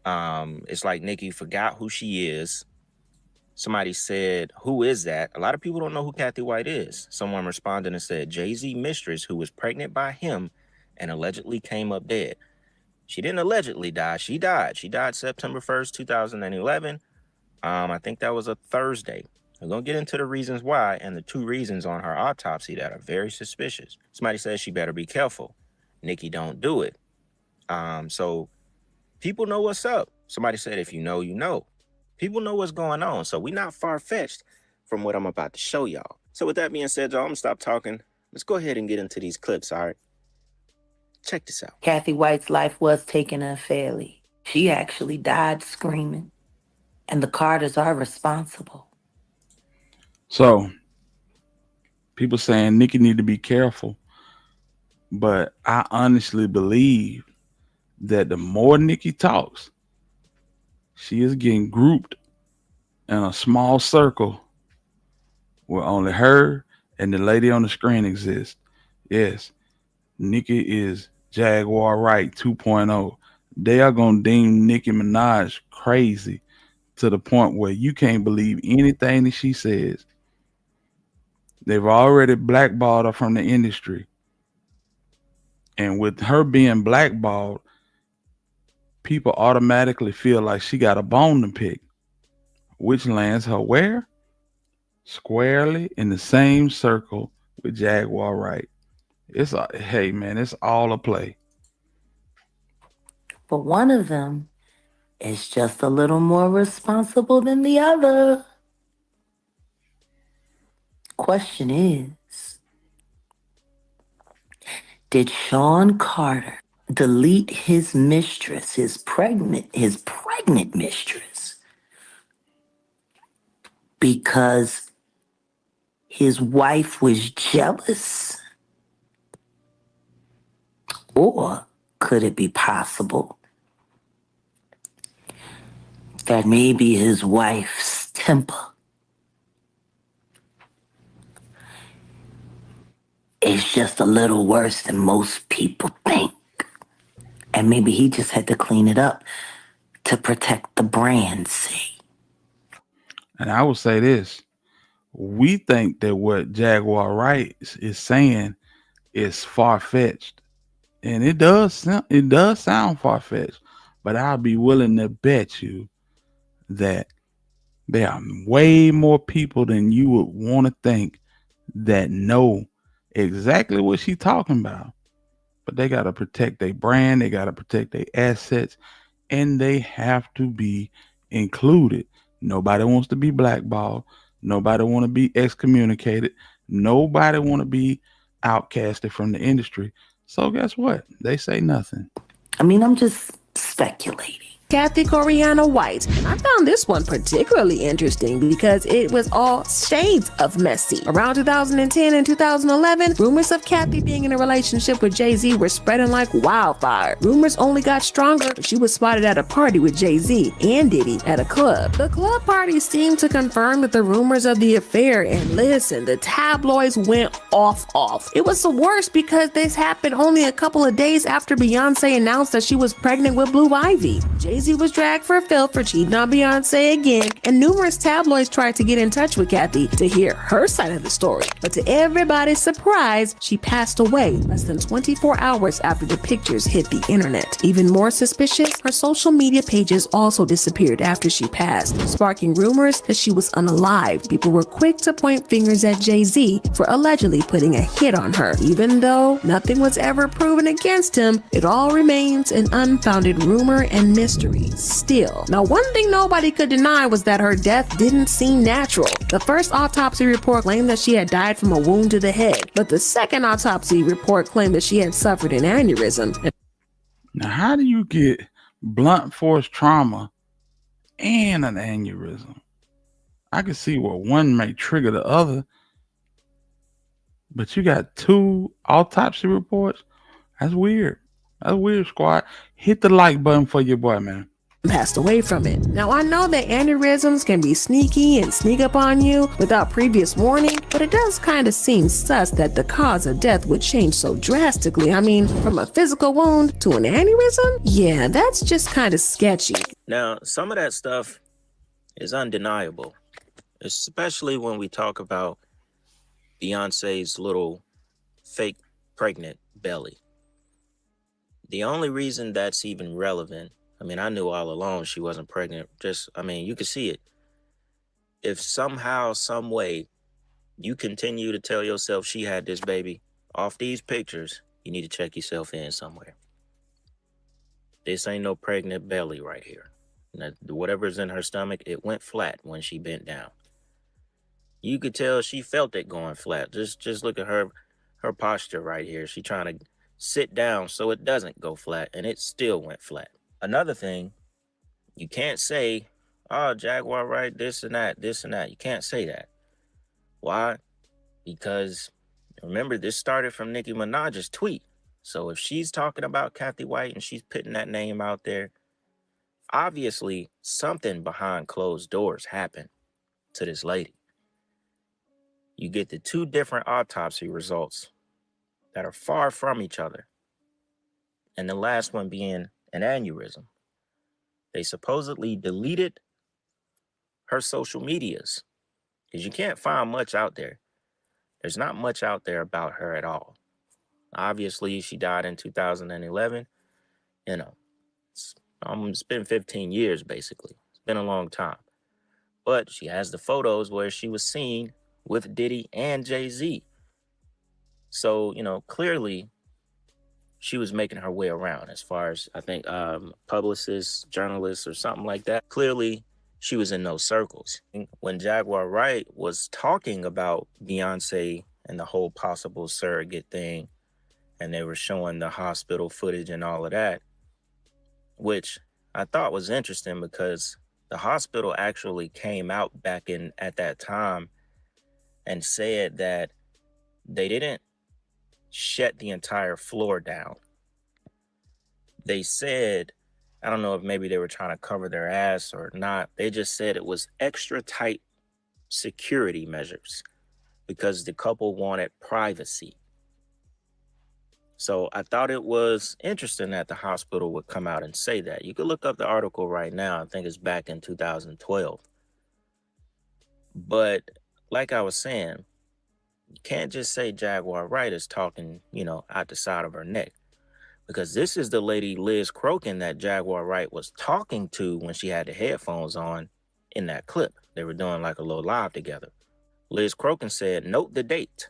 It's like Nicki forgot who she is. Somebody said, who is that? A lot of people don't know who Kathy White is. Someone responded and said, Jay-Z mistress who was pregnant by him and allegedly came up dead. She didn't allegedly die. She died. She died September 1st, 2011. I think that was a Thursday. We're going to get into the reasons why and the 2 reasons on her autopsy that are very suspicious. Somebody says she better be careful. Nicki don't do it. So people know what's up. Somebody said, if you know, you know. People know what's going on. So we're not far-fetched from what I'm about to show y'all. So with that being said, y'all, I'm going to stop talking. Let's go ahead and get into these clips, all right? Check this out. Kathy White's life was taken unfairly. She actually died screaming. And the Carters are responsible. So people saying Nicki need to be careful. But I honestly believe that the more Nicki talks, she is getting grouped in a small circle where only her and the lady on the screen exist. Yes, Nicki is Jaguar Wright 2.0. They are going to deem Nicki Minaj crazy to the point where you can't believe anything that she says. They've already blackballed her from the industry. And with her being blackballed, people automatically feel like she got a bone to pick, which lands her where? Squarely in the same circle with Jaguar Wright. Hey man, it's all a play. But one of them is just a little more responsible than the other. Question is, did Sean Carter delete his mistress, his pregnant mistress, because his wife was jealous? Or could it be possible that maybe his wife's temper is just a little worse than most people think? And maybe he just had to clean it up to protect the brand's sake. And I will say this. We think that what Jaguar Wright is saying is far-fetched. And it does sound far-fetched. But I'll be willing to bet you that there are way more people than you would want to think that know exactly what she's talking about. But they got to protect their brand. They got to protect their assets. And they have to be included. Nobody wants to be blackballed. Nobody want to be excommunicated. Nobody want to be outcasted from the industry. So guess what? They say nothing. I mean, I'm just speculating. Kathy Coriana White. I found this one particularly interesting because it was all shades of messy. Around 2010 and 2011, rumors of Kathy being in a relationship with Jay-Z were spreading like wildfire. Rumors only got stronger when she was spotted at a party with Jay-Z and Diddy at a club. The club party seemed to confirm that the rumors of the affair, and listen, the tabloids went off. It was the worst because this happened only a couple of days after Beyonce announced that she was pregnant with Blue Ivy. Jay-Z was dragged for filth for cheating on Beyonce again, and numerous tabloids tried to get in touch with Kathy to hear her side of the story. But to everybody's surprise, she passed away less than 24 hours after the pictures hit the internet. Even more suspicious, her social media pages also disappeared after she passed, sparking rumors that she was unalived. People were quick to point fingers at Jay-Z for allegedly putting a hit on her. Even though nothing was ever proven against him, it all remains an unfounded rumor and mystery still. Now, one thing nobody could deny was that her death didn't seem natural. The first autopsy report claimed that she had died from a wound to the head, but the second autopsy report claimed that she had suffered an aneurysm. Now, how do you get blunt force trauma and an aneurysm? I can see where one may trigger the other, but you got two autopsy reports? That's weird. That's weird, squad. Hit the like button for your boy, man. Passed away from it. Now, I know that aneurysms can be sneaky and sneak up on you without previous warning, but it does kind of seem sus that the cause of death would change so drastically. I mean, from a physical wound to an aneurysm? Yeah, that's just kind of sketchy. Now, some of that stuff is undeniable, especially when we talk about Beyonce's little fake pregnant belly. The only reason that's even relevant, I mean, I knew all along she wasn't pregnant. You could see it. If somehow, some way, you continue to tell yourself she had this baby off these pictures, you need to check yourself in somewhere. This ain't no pregnant belly right here. Whatever's in her stomach, it went flat when she bent down. You could tell she felt it going flat. Just look at her posture right here. She trying to sit down so it doesn't go flat, and it still went flat. Another thing, you can't say, oh, Jaguar right, this and that. You can't say that. Why? Because remember, this started from Nicki Minaj's tweet. So if she's talking about Kathy White and she's putting that name out there, obviously something behind closed doors happened to this lady. You get the two different autopsy results that are far from each other, and the last one being an aneurysm. They supposedly deleted her social medias because you can't find much out there. There's not much out there about her at all. Obviously, she died in 2011. It's been 15 years, basically. It's been a long time. But she has the photos where she was seen with Diddy and Jay-Z. So, clearly she was making her way around as far as, I think, publicists, journalists, or something like that. Clearly, she was in those circles. When Jaguar Wright was talking about Beyonce and the whole possible surrogate thing, and they were showing the hospital footage and all of that, which I thought was interesting because the hospital actually came out back at that time and said that they didn't shut the entire floor down. They said, I don't know if maybe they were trying to cover their ass or not. They just said it was extra tight security measures because the couple wanted privacy. So I thought it was interesting that the hospital would come out and say that. You could look up the article right now. I think it's back in 2012. But like I was saying, you can't just say Jaguar Wright is talking, out the side of her neck. Because this is the lady, Liz Crokin, that Jaguar Wright was talking to when she had the headphones on in that clip. They were doing like a little live together. Liz Crokin said, note the date.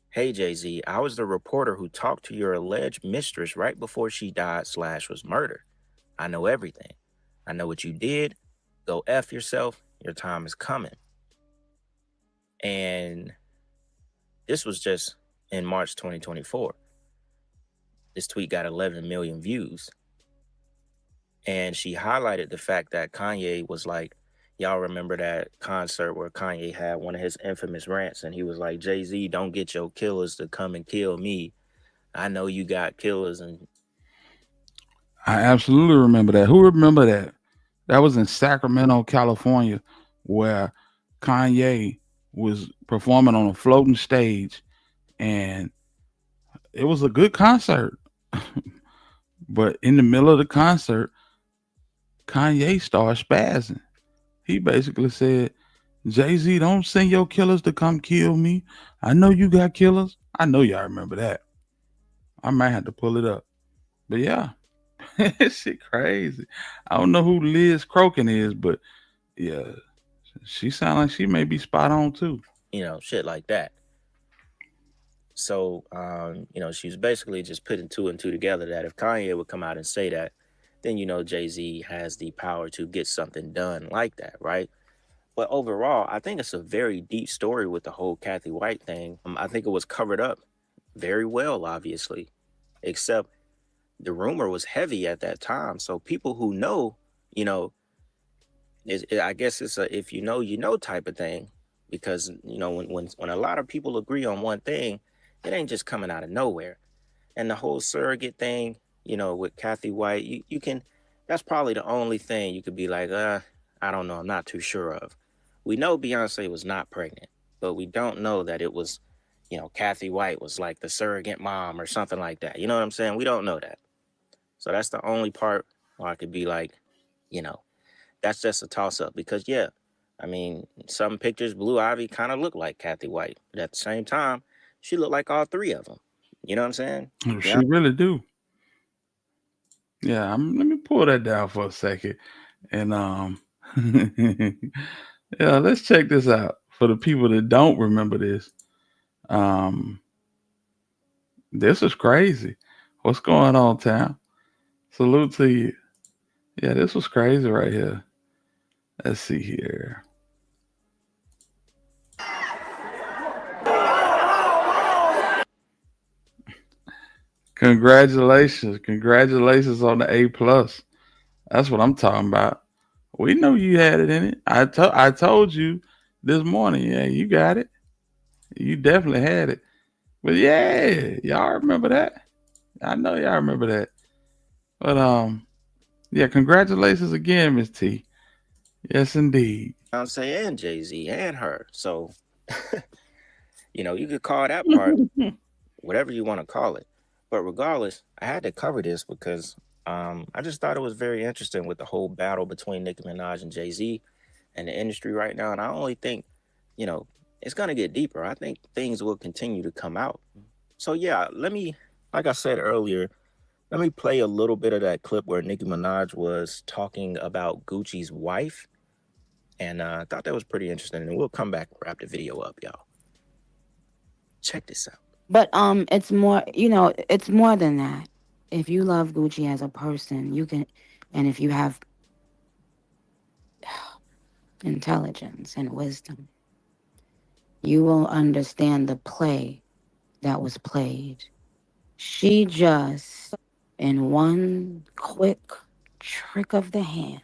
Hey, Jay-Z, I was the reporter who talked to your alleged mistress right before she died / was murdered. I know everything. I know what you did, go F yourself, your time is coming. And this was just in March 2024. This tweet got 11 million views. And she highlighted the fact that Kanye was like, y'all remember that concert where Kanye had one of his infamous rants and he was like, Jay-Z, don't get your killers to come and kill me. I know you got killers. And I absolutely remember that. Who remember that? That was in Sacramento, California, where Kanye was performing on a floating stage, and it was a good concert. But in the middle of the concert, Kanye started spazzing. He basically said, Jay-Z, don't send your killers to come kill me. I know you got killers. I know y'all remember that. I might have to pull it up. But yeah, shit crazy. I don't know who Liz Crokin is, but yeah, she sound like she may be spot on too. you know, shit like that. So, you know, she was basically just putting two and two together that if Kanye would come out and say that, then, you know, Jay-Z has the power to get something done like that, right? But overall, I think it's a very deep story with the whole Kathy White thing. I think it was covered up very well, obviously, except the rumor was heavy at that time. So people who know, you know, I guess it's a if you know type of thing, because, you know, when a lot of people agree on one thing, it ain't just coming out of nowhere. And the whole surrogate thing, you know, with Kathy White, you can, that's probably the only thing you could be like, I don't know, I'm not too sure of. We know Beyonce was not pregnant, but we don't know that it was, you know, Kathy White was like the surrogate mom or something like that. You know what I'm saying? We don't know that. So that's the only part where I could be like, you know, that's just a toss up because, yeah, I mean, some pictures, Blue Ivy kind of looked like Kathy White, but at the same time, she looked like all three of them. You know what I'm saying? She Yeah. really do. Yeah, let me pull that down for a second. And yeah, let's check this out for the people that don't remember this. Um this is crazy. What's going on, town? Salute to you. Yeah, this was crazy right here. Let's see here. Congratulations on the A+. That's what I'm talking about. We know you had it in it. I told you this morning. Yeah, you got it. You definitely had it. But yeah, y'all remember that. I know y'all remember that. But yeah, congratulations again, Miss T. Yes, indeed. Beyonce and Jay-Z and her. So, you know, you could call that part whatever you want to call it. But regardless, I had to cover this because I just thought it was very interesting with the whole battle between Nicki Minaj and Jay-Z and the industry right now. And I only think, you know, it's going to get deeper. I think things will continue to come out. So, yeah, let me, like I said earlier, let me play a little bit of that clip where Nicki Minaj was talking about Gucci's wife. And I thought that was pretty interesting. And we'll come back and wrap the video up, y'all. Check this out. But it's more, you know, it's more than that. If you love Gucci as a person, you can, and if you have intelligence and wisdom, you will understand the play that was played. She just, in one quick trick of the hand,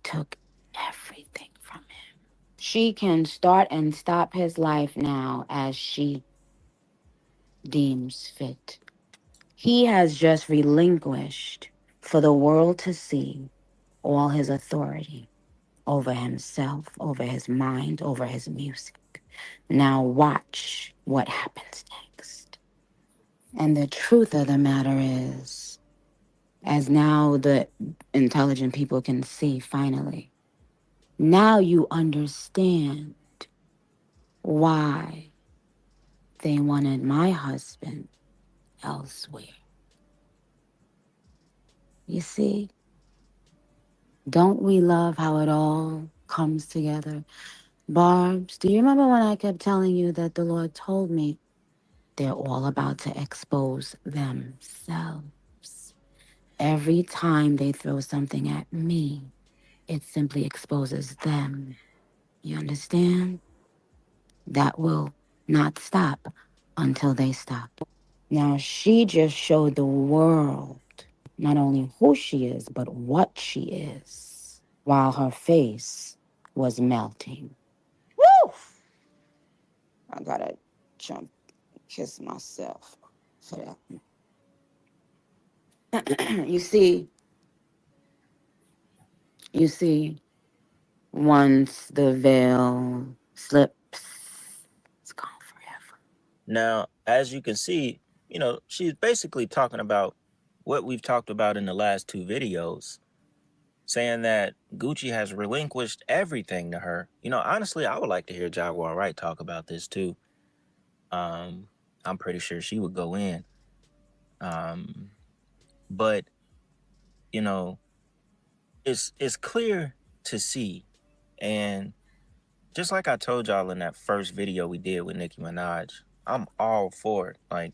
took everything from him. She can start and stop his life now as she deems fit. He has just relinquished for the world to see all his authority over himself, over his mind, over his music. Now watch what happens next. And the truth of the matter is, as now the intelligent people can see finally, now you understand why they wanted my husband elsewhere. You see? Don't we love how it all comes together? Barbs, do you remember when I kept telling you that the Lord told me they're all about to expose themselves? Every time they throw something at me, It simply exposes them. You understand? That will not stop until they stop. Now, she just showed the world not only who she is, but what she is, while her face was melting. Woo! I gotta jump, kiss myself for that. You see, once the veil slips, it's gone forever. Now, as you can see, she's basically talking about what we've talked about in the last two videos, saying that Gucci has relinquished everything to her. Honestly, I would like to hear Jaguar Wright talk about this too. I'm pretty sure she would go in. But it's clear to see, and just like I told y'all in that first video we did with Nicki Minaj, I'm all for it. Like,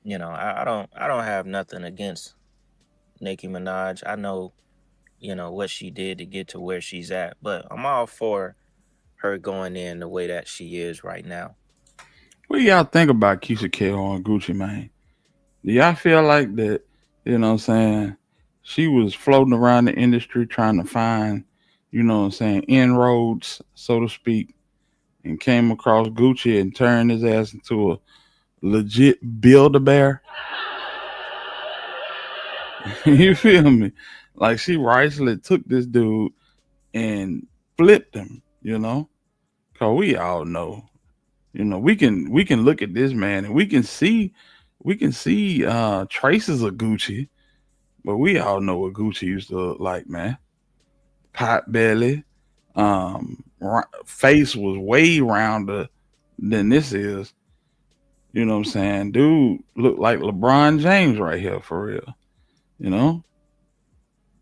I don't have nothing against Nicki Minaj. I know, what she did to get to where she's at, but I'm all for her going in the way that she is right now. What do y'all think about Keisha Cole and Gucci, man? Do y'all feel like that, you know what I'm saying, she was floating around the industry trying to find, you know what I'm saying, inroads, so to speak, and came across Gucci and turned his ass into a legit Build-A-Bear? You feel me? Like she rightfully took this dude and flipped him, Cause we all know, we can look at this man and we can see traces of Gucci, but we all know what Gucci used to look like, man. Pot belly, face was way rounder than this is. You know what I'm saying? Dude looked like LeBron James right here for real. You know?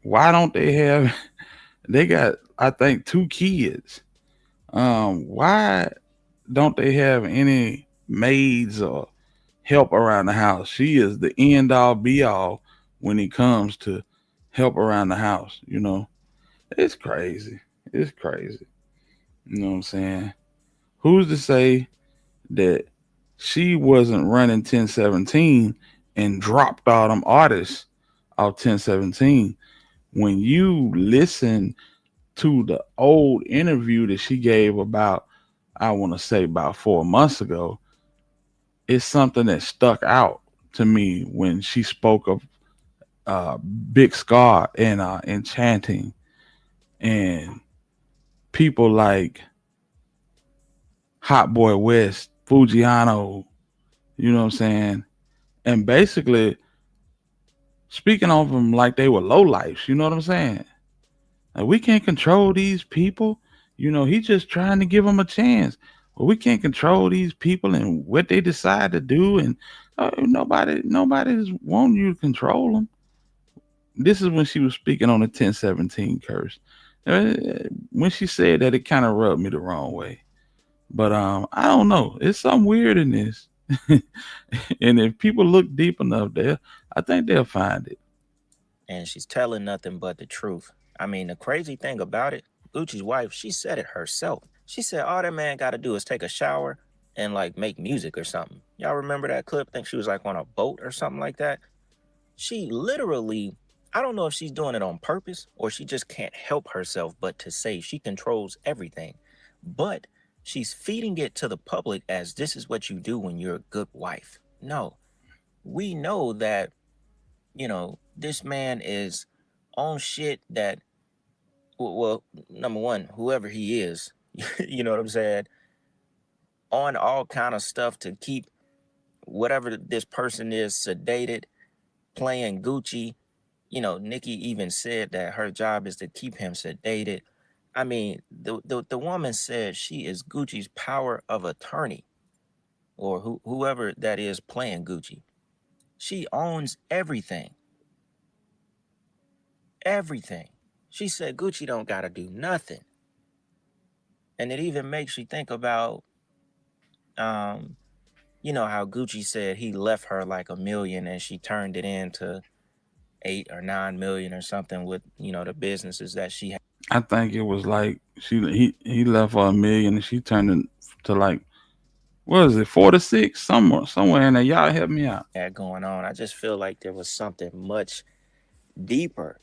Why don't they have they got I think 2 kids. Why don't they have any maids or help around the house? She is the end all be all when it comes to help around the house, It's crazy. It's crazy. You know what I'm saying? Who's to say that she wasn't running 1017 and dropped all them artists off 1017? When you listen to the old interview that she gave about, I want to say about 4 months ago, it's something that stuck out to me when she spoke of Big Scar and Enchanting and people like Hot Boy West, Fujiano, you know what I'm saying? And basically speaking of them like they were low lifes, you know what I'm saying? Like, we can't control these people. He's just trying to give them a chance. But we can't control these people and what they decide to do. And nobody's wanting you to control them. This is when she was speaking on the 1017 curse. When she said that, it kind of rubbed me the wrong way. But I don't know. It's something weird in this. And if people look deep enough there, I think they'll find it. And she's telling nothing but the truth. I mean, the crazy thing about it, Gucci's wife, she said it herself. She said all that man got to do is take a shower and like make music or something. Y'all remember that clip? I think she was like on a boat or something like that. She literally, I don't know if she's doing it on purpose or she just can't help herself but to say she controls everything. But she's feeding it to the public as this is what you do when you're a good wife. No, we know that, this man is on shit that, well, number one, whoever he is, you know what I'm saying, on all kind of stuff to keep whatever this person is sedated, playing Gucci. Nicki even said that her job is to keep him sedated. I mean, the woman said she is Gucci's power of attorney, or whoever that is playing Gucci. She owns everything. Everything. She said Gucci don't gotta do nothing. And it even makes you think about, how Gucci said he left her like $1 million and she turned it into 8 or 9 million or something with, you know, the businesses that she had. I think it was like he left for $1 million and she turned it to like, what is it, 4 to 6, somewhere in there. Y'all help me out. Had going on. I just feel like there was something much deeper.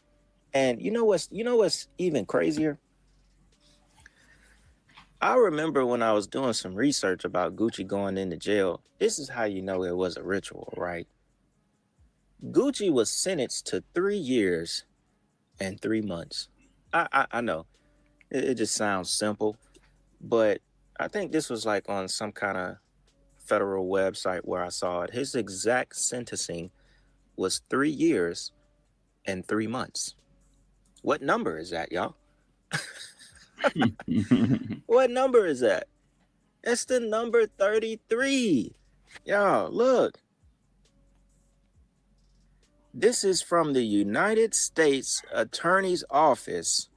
And you know what's even crazier? I remember when I was doing some research about Gucci going into jail. This is how you know it was a ritual, right? Gucci was sentenced to 3 years and 3 months. I know it just sounds simple, but I think this was like on some kind of federal website where I saw it. His exact sentencing was 3 years and 3 months. What number is that, y'all? What number is that? That's the number 33. Y'all, look. This is from the United States Attorney's Office,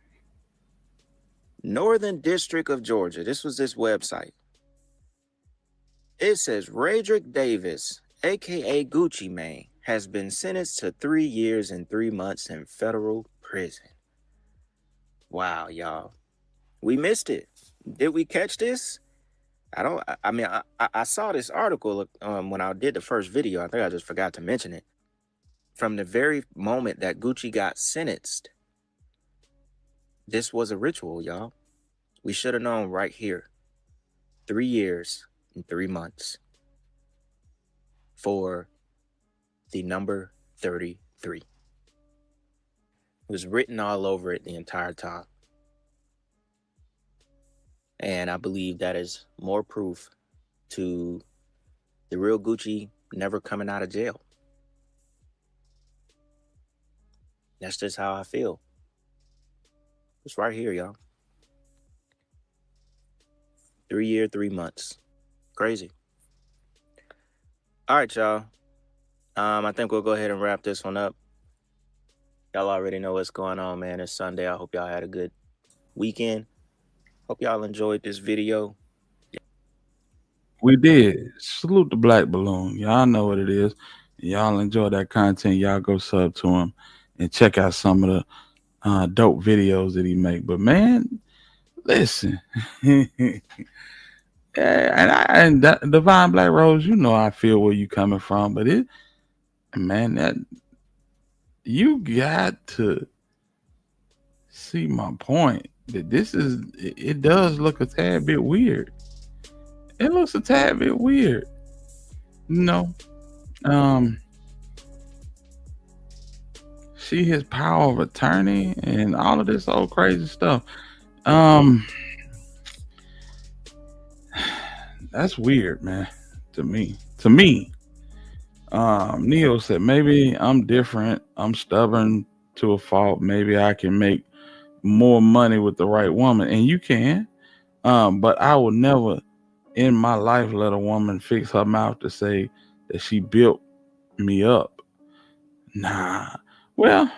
Northern District of Georgia. This was this website. It says Radrick Davis, aka Gucci Mane, has been sentenced to 3 years and 3 months in federal prison. Wow, y'all. We missed it. Did we catch this? I saw this article when I did the first video. I think I just forgot to mention it. From the very moment that Gucci got sentenced, this was a ritual, y'all. We should have known right here. 3 years and 3 months for the number 33. It was written all over it the entire time. And I believe that is more proof to the real Gucci never coming out of jail. That's just how I feel. It's right here, y'all. 3 years, 3 months. Crazy. All right, y'all. I think we'll go ahead and wrap this one up. Y'all already know what's going on, man. It's Sunday. I hope y'all had a good weekend. Hope y'all enjoyed this video. We did. Salute the Black Balloon. Y'all know what it is. Y'all enjoy that content. Y'all go sub to him and check out some of the dope videos that he make. But man, listen. and Divine Black Rose, you know I feel where you coming from, but that you got to see my point that it does look a tad bit weird. It looks a tad bit weird. No. She has power of attorney and all of this old crazy stuff. That's weird, man. To me. Neo said, maybe I'm different. I'm stubborn to a fault. Maybe I can make more money with the right woman. And you can. But I will never in my life let a woman fix her mouth to say that she built me up. Nah. Well,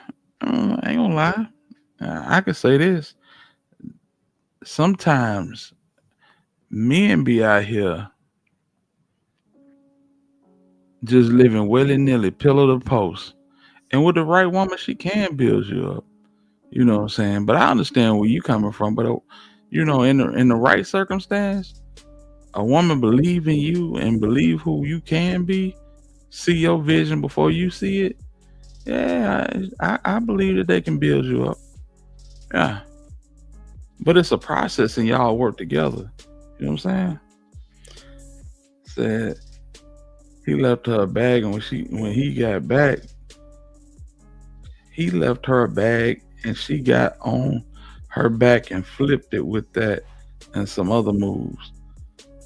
I ain't gonna lie. I could say this. Sometimes men be out here just living willy-nilly, pillar to post. And with the right woman, she can build you up. You know what I'm saying? But I understand where you coming from. But in the right circumstance, a woman believe in you and believe who you can be, see your vision before you see it. Yeah, I believe that they can build you up. Yeah. But it's a process and y'all work together. You know what I'm saying? Said he left her a bag, and when he got back, he left her a bag and she got on her back and flipped it with that and some other moves.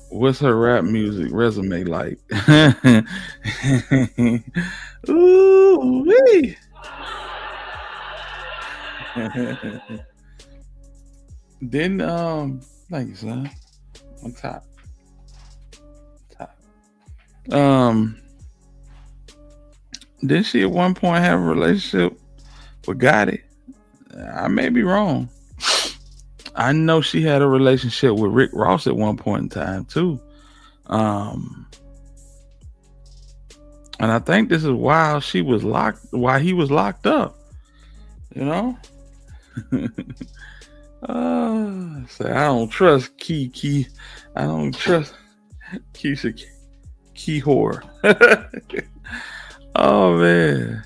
What's her rap music resume like? Ooh wee. Then thank you, son. On top. Did she at one point have a relationship with Gotti? I may be wrong. I know she had a relationship with Rick Ross at one point in time too. And I think this is why he was locked up. You know? Say I don't trust Key. I don't trust Keisha Key whore. Oh man.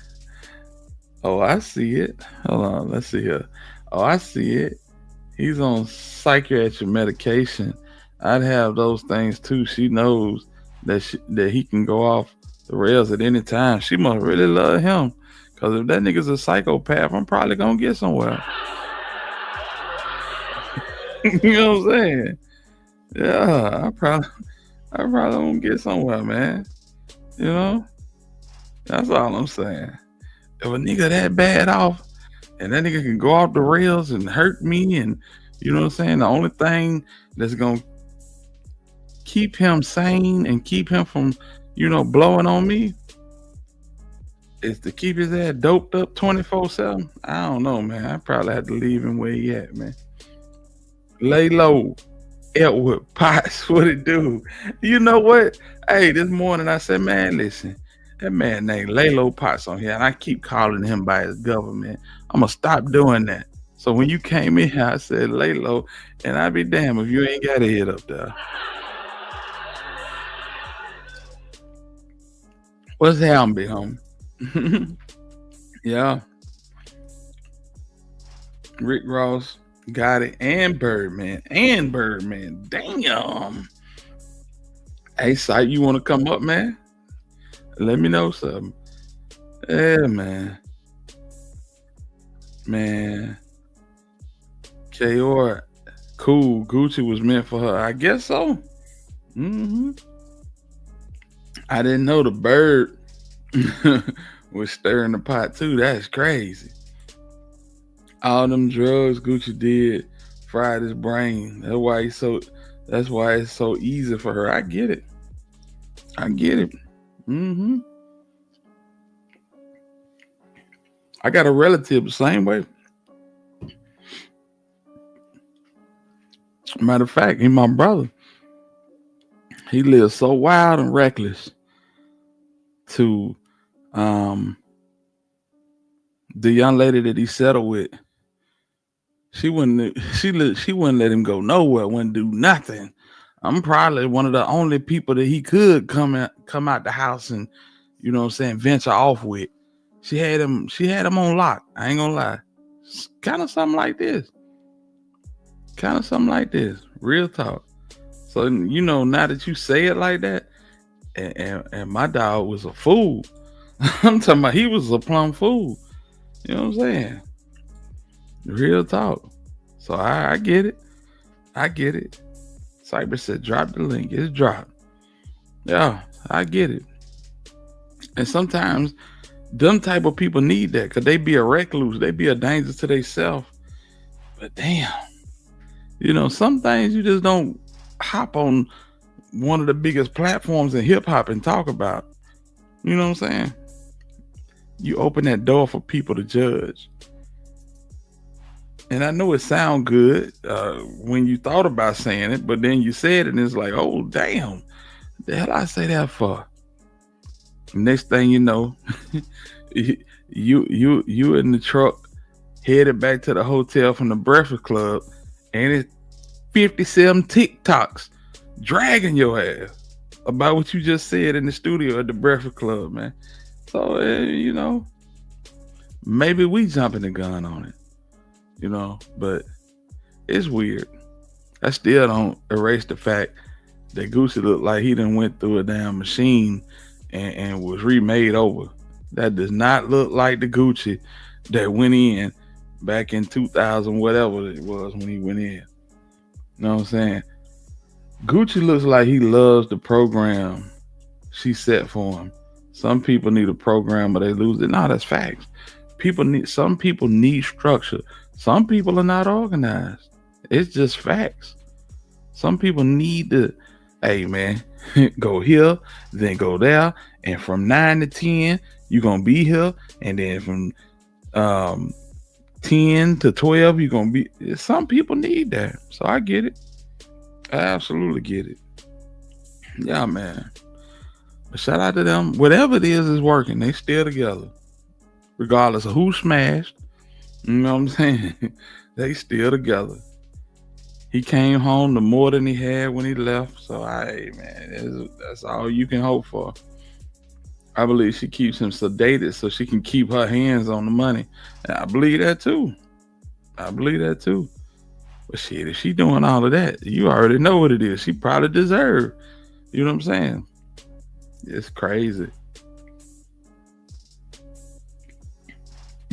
Oh, I see it. Hold on, let's see here. Oh, I see it. He's on psychiatric medication. I'd have those things too. She knows that he can go off the rails at any time. She must really love him. Cause if that nigga's a psychopath, I'm probably gonna get somewhere. You know what I'm saying? Yeah, I probably won't get somewhere, man. You know? That's all I'm saying. If a nigga that bad off and that nigga can go off the rails and hurt me, and you know what I'm saying, the only thing that's gonna keep him sane and keep him from, blowing on me is to keep his ass doped up 24/7. I don't know, man. I probably have to leave him where he at, man. Lay low. Elwood Potts, what it do? You know what? Hey, this morning I said, man, listen, that man named Laylo Potts on here, and I keep calling him by his government. I'm gonna stop doing that. So when you came in here, I said Laylo, and I'd be damned if you ain't got a head up there. What's happening, big homie? Yeah. Rick Ross got it, and Birdman. Damn. Hey, Sight, you want to come up, man? Let me know something. Yeah, man. Kayor, cool. Gucci was meant for her. I guess so. I didn't know the bird was stirring the pot too. That's crazy. All them drugs Gucci did fried his brain. That's why it's so easy for her. I get it. I got a relative the same way. Matter of fact, he's my brother. He lives so wild and reckless to the young lady that he settled with. She wouldn't let him go nowhere, wouldn't do nothing. I'm probably one of the only people that he could come out the house and, you know what I'm saying, venture off with. She had him on lock. I ain't gonna lie. Kind of something like this. Real talk. So, now that you say it like that, and my dog was a fool. I'm talking about he was a plumb fool. You know what I'm saying? Real talk. So I get it. Cyber said, drop the link. It's dropped. Yeah, I get it. And sometimes them type of people need that because they be a recluse. They be a danger to themselves. But damn, some things you just don't hop on one of the biggest platforms in hip hop and talk about. You know what I'm saying? You open that door for people to judge. And I know it sound good when you thought about saying it, but then you said it and it's like, oh damn, the hell I say that for? Next thing you know, you in the truck headed back to the hotel from the Breakfast Club, and it's 57 TikToks dragging your ass about what you just said in the studio at the Breakfast Club, man. So maybe we jumping the gun on it, but it's weird. I still don't erase the fact that Gucci looked like he done went through a damn machine and was remade over. That does not look like the Gucci that went in back in 2000, whatever it was when he went in. You know what I'm saying? Gucci looks like he loves the program she set for him. Some people need a program, but they lose it. No, that's facts. Some people need structure. Some people are not organized. It's just facts. Some people need to, hey man, go here, then go there, and from 9 to 10, you're gonna be here, and then from 10 to 12, you're gonna be. Some people need that, so I get it. I absolutely get it. Yeah, man. But shout out to them. Whatever it is working. They still together. Regardless of who smashed. You know what I'm saying? They still together. He came home to more than he had when he left. So, that's all you can hope for. I believe she keeps him sedated so she can keep her hands on the money. And I believe that too. But shit, if she doing all of that, you already know what it is. She probably deserve. You know what I'm saying? It's crazy.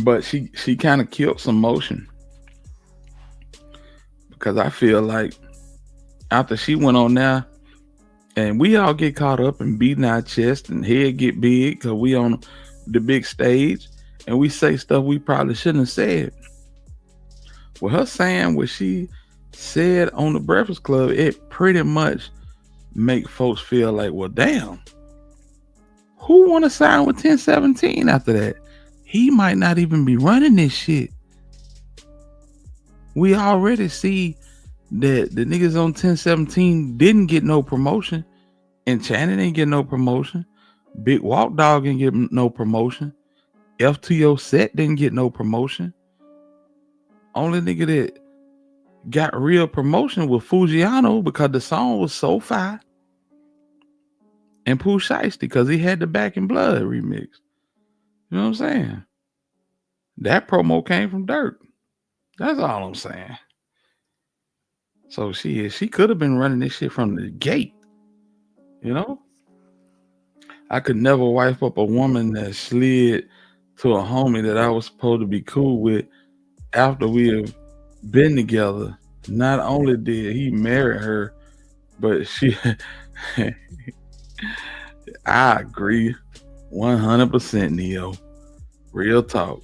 But she kind of killed some motion. Because I feel like after she went on there, and we all get caught up in beating our chest and head get big because we on the big stage and we say stuff we probably shouldn't have said. Well, her saying what she said on the Breakfast Club, it pretty much make folks feel like, well, damn, who want to sign with 1017 after that? He might not even be running this shit. We already see that the niggas on 1017 didn't get no promotion. And Channing didn't get no promotion. Big Walk Dog didn't get no promotion. FTO Set didn't get no promotion. Only nigga that got real promotion was Fujiano because the song was so fire. And Pooh Shiesty because he had the Back in Blood remix. You know what I'm saying? That promo came from Dirt. That's all I'm saying. So she could have been running this shit from the gate. You know? I could never wife up a woman that slid to a homie that I was supposed to be cool with after we have been together. Not only did he marry her, but she I agree 100%, Neo. Real talk.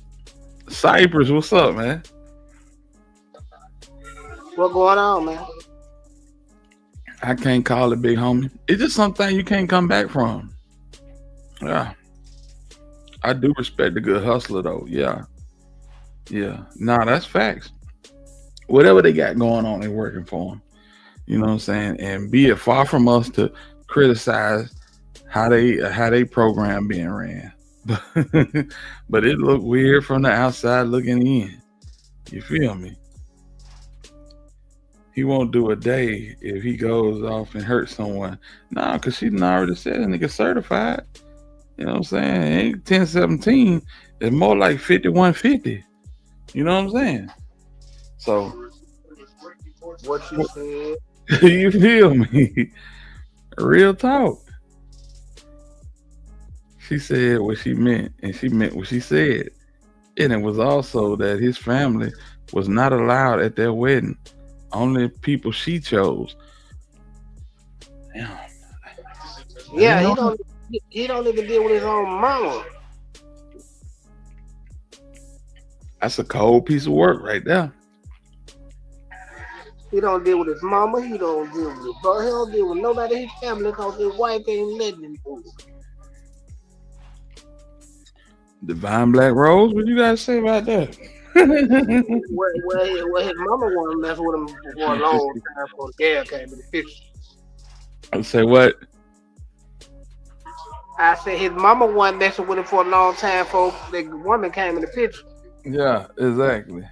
Cypress, what's up, man? What going on, man? I can't call it, big homie. It's just something you can't come back from. Yeah. I do respect a good hustler, though. Yeah. Nah, that's facts. Whatever they got going on, they working for them. You know what I'm saying? And be it far from us to criticize how they program being ran. But it looked weird from the outside looking in. You feel me? He won't do a day if he goes off and hurts someone. Nah, because she done already said a nigga certified. You know what I'm saying? It ain't 1017. It's more like 5150. You know what I'm saying? So what you said. You feel me? Real talk. She said what she meant, and she meant what she said. And it was also that his family was not allowed at their wedding. Only people she chose. Damn. Yeah, he don't even deal with his own mama. That's a cold piece of work right there. He don't deal with his mama. He don't deal with his brother. He don't deal with nobody in his family because his wife ain't letting him do it. Divine Black Rose, what you guys say about that? Well, his mama wanted to mess with him for a long time before the girl came in the picture. I say what? I said his mama wasn't messing with him for a long time before the woman came in the picture. Yeah, exactly.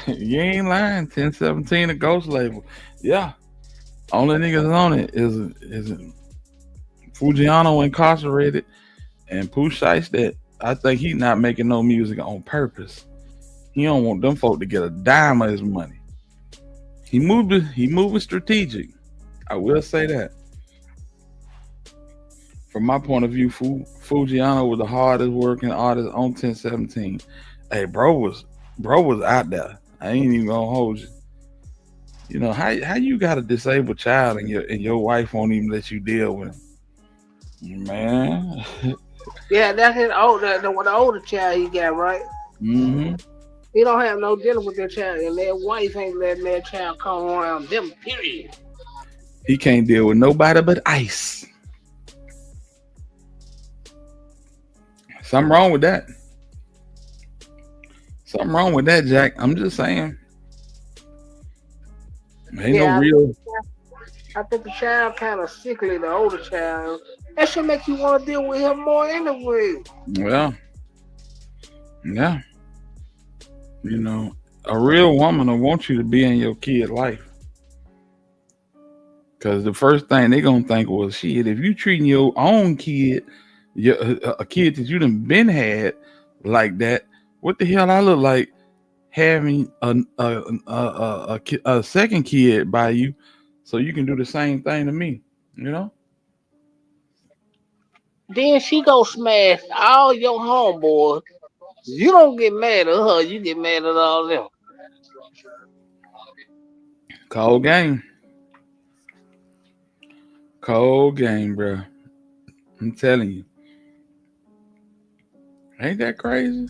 You ain't lying. 1017, a ghost label. Yeah. Only niggas on it is Fujiano incarcerated and Pooh Shiesty. I think he's not making no music on purpose. He don't want them folk to get a dime of his money. He moving strategic. I will say that. From my point of view, Fujiano was the hardest working artist on 1017. Hey, bro was out there. I ain't even gonna hold you. You know how you got a disabled child and your wife won't even let you deal with him, man. Yeah, that's his the older child he got, right? Mm-hmm. He don't have no dealing with that child, and that wife ain't letting that child come around them. Period. He can't deal with nobody but Ice. Something wrong with that. Something wrong with that, Jack. I'm just saying. Ain't no real. I think the child kind of sickly, the older child. That should make you want to deal with him more anyway. Well, yeah, you know, a real woman will want you to be in your kid life. Cause the first thing they gonna think was, shit, if you treating your own kid, a kid that you done been had like that, what the hell I look like having a second kid by you, so you can do the same thing to me, you know? Then she go smash all your homeboys. You don't get mad at her, you get mad at all them. Cold game, cold game, bro. I'm telling you, ain't that crazy?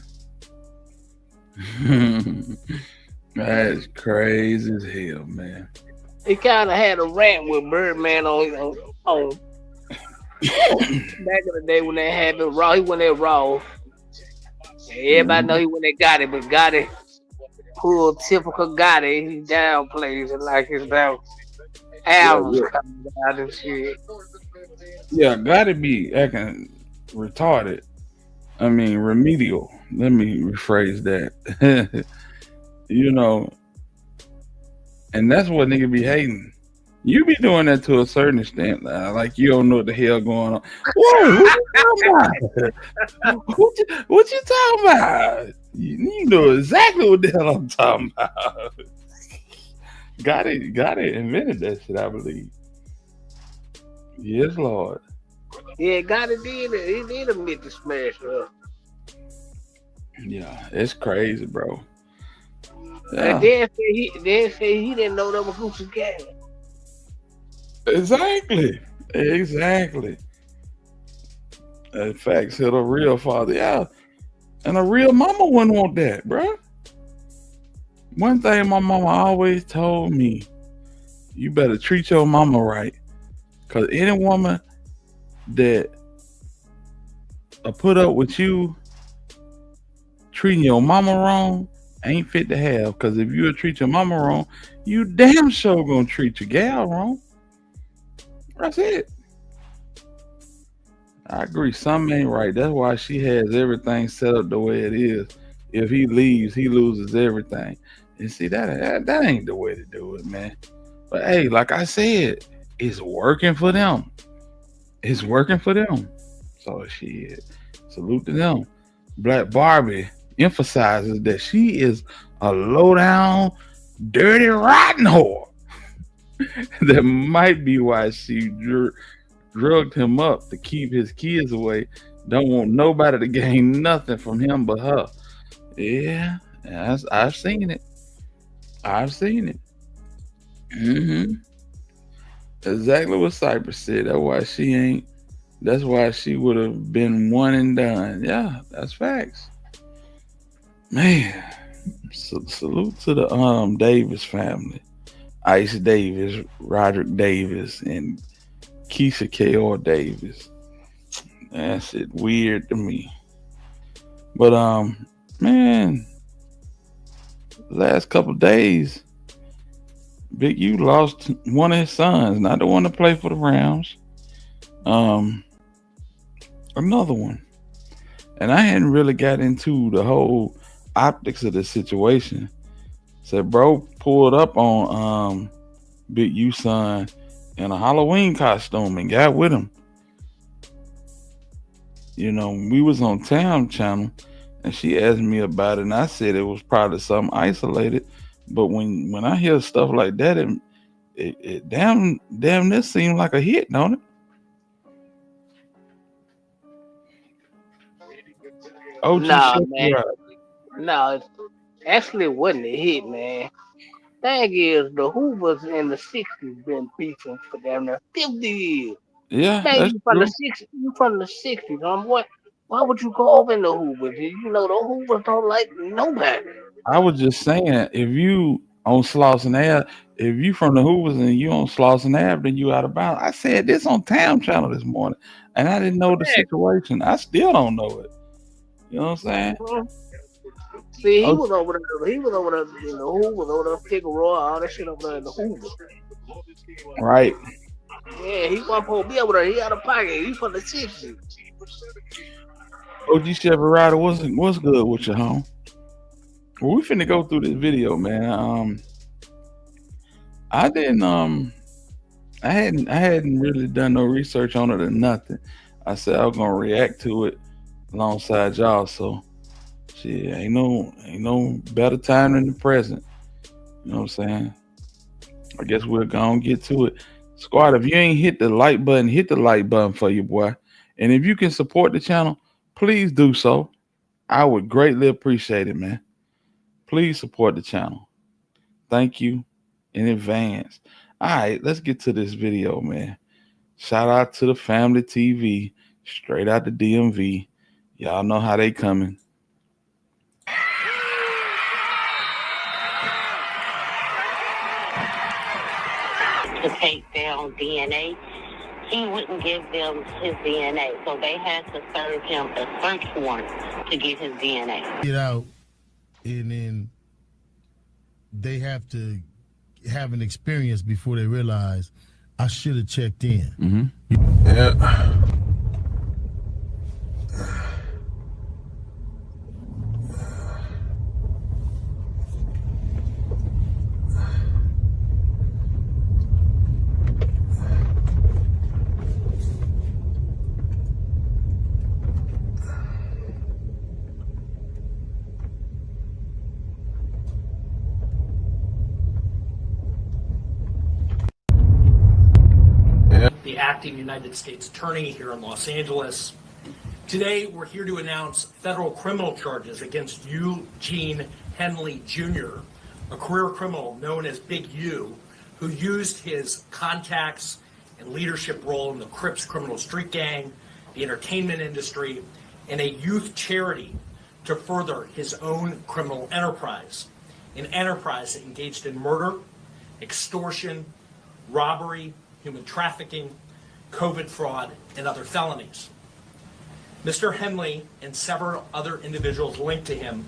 That's crazy as hell, man. He kind of had a rant with Birdman on back in the day when they had the Raw. He went at Raw. Everybody know he went at Gotti, but Gotti pulled typical Gotti. He downplays it like his albums Yeah, coming out and shit. yeah, gotta be acting retarded. I mean, remedial. Let me rephrase that. You know, and that's what nigga be hating. You be doing that to a certain extent, like you don't know what the hell going on. Whoa, what you talking about? What you talking about? You know exactly what the hell I'm talking about. Got it. Invented that shit, I believe. Yes, Lord. Yeah, Gotti did it. He did admit to smash her. Yeah, it's crazy, bro. And Yeah, then say he didn't know that was Gucci Gang. exactly. In fact, said a real father, yeah, and a real mama wouldn't want that, bro. One thing my mama always told me, you better treat your mama right, cause any woman that put up with you treating your mama wrong ain't fit to have. Cause if you treat your mama wrong, you damn sure gonna treat your gal wrong. That's it. I agree. Something ain't right. That's why she has everything set up the way it is. If he leaves, he loses everything. And see that ain't the way to do it, man. But hey, like I said, it's working for them. It's working for them. So shit. Salute to them. Black Barbie emphasizes that she is a low down, dirty, rotten whore. That might be why she drugged him up to keep his kids away. Don't want nobody to gain nothing from him but her. Yeah, I've seen it. I've seen it. hmm Exactly what Cypress said. That's why she would have been one and done. Yeah, that's facts. Man, salute to the Davis family. Ice Davis, Roderick Davis, and Keisha K.R. Davis. That shit weird to me. But man, last couple days, Big U lost one of his sons, not the one to play for the Rams. Another one. And I hadn't really got into the whole optics of the situation. So bro pulled up on Big U son in a Halloween costume and got with him. You know, we was on Town Channel and she asked me about it and I said it was probably something isolated. But when I hear stuff like that, it damn this seemed like a hit, don't it? OG Nah, shut man. you out. No, actually it wasn't a hit, man. Thing is, the Hoovers in the '60s been beefing for damn near 50 years. Yeah, Man, that's you from the true. '60s? You from the '60s? What? Why would you go over in the Hoovers? You know the Hoovers don't like nobody. I was just saying, if you on Slauson Ave, if you from the Hoovers and you on Slauson Ave, then you out of bounds. I said this on Town Channel this morning, and I didn't know the Heck, situation. I still don't know it. You know what I'm saying? mhm. See, he Oh, was over there. He was over there in the Hoover, over there, Figueroa, all that shit over there in the Hoover. right. Yeah, he wasn't supposed to be over there. He out of pocket. He from the 60s. OG Chevy Rider, what's good with you, home? Well, we finna go through this video, man. I didn't I hadn't really done no research on it or nothing. I said I was gonna react to it alongside y'all. So shit, ain't no better time than the present. You know what I'm saying? I guess we're gonna get to it. Squad, if you ain't hit the like button, hit the like button for you, boy. And if you can support the channel, please do so. I would greatly appreciate it, man. Please support the channel. Thank you in advance. All right, let's get to this video, man. Shout out to the Family TV, straight out the DMV. Y'all know how they coming. To take down DNA, he wouldn't give them his DNA, so they had to serve him a search warrant to get his DNA. Get out, and then they have to have an experience before they realize I should have checked in. Mm-hmm. Yeah. The acting United States Attorney here in Los Angeles. Today, we're here to announce federal criminal charges against Eugene Henley Jr., a career criminal known as Big U, who used his contacts and leadership role in the Crips criminal street gang, the entertainment industry, and a youth charity to further his own criminal enterprise, an enterprise that engaged in murder, extortion, robbery, human trafficking, COVID fraud, and other felonies. Mr. Henley and several other individuals linked to him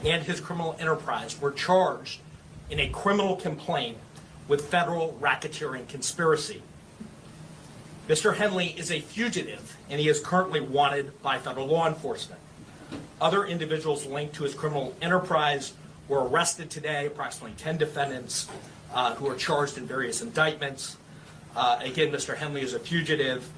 and his criminal enterprise were charged in a criminal complaint with federal racketeering conspiracy. Mr. Henley is a fugitive, and he is currently wanted by federal law enforcement. Other individuals linked to his criminal enterprise were arrested today, approximately 10 defendants who are charged in various indictments. Again, Mr. Henley is a fugitive.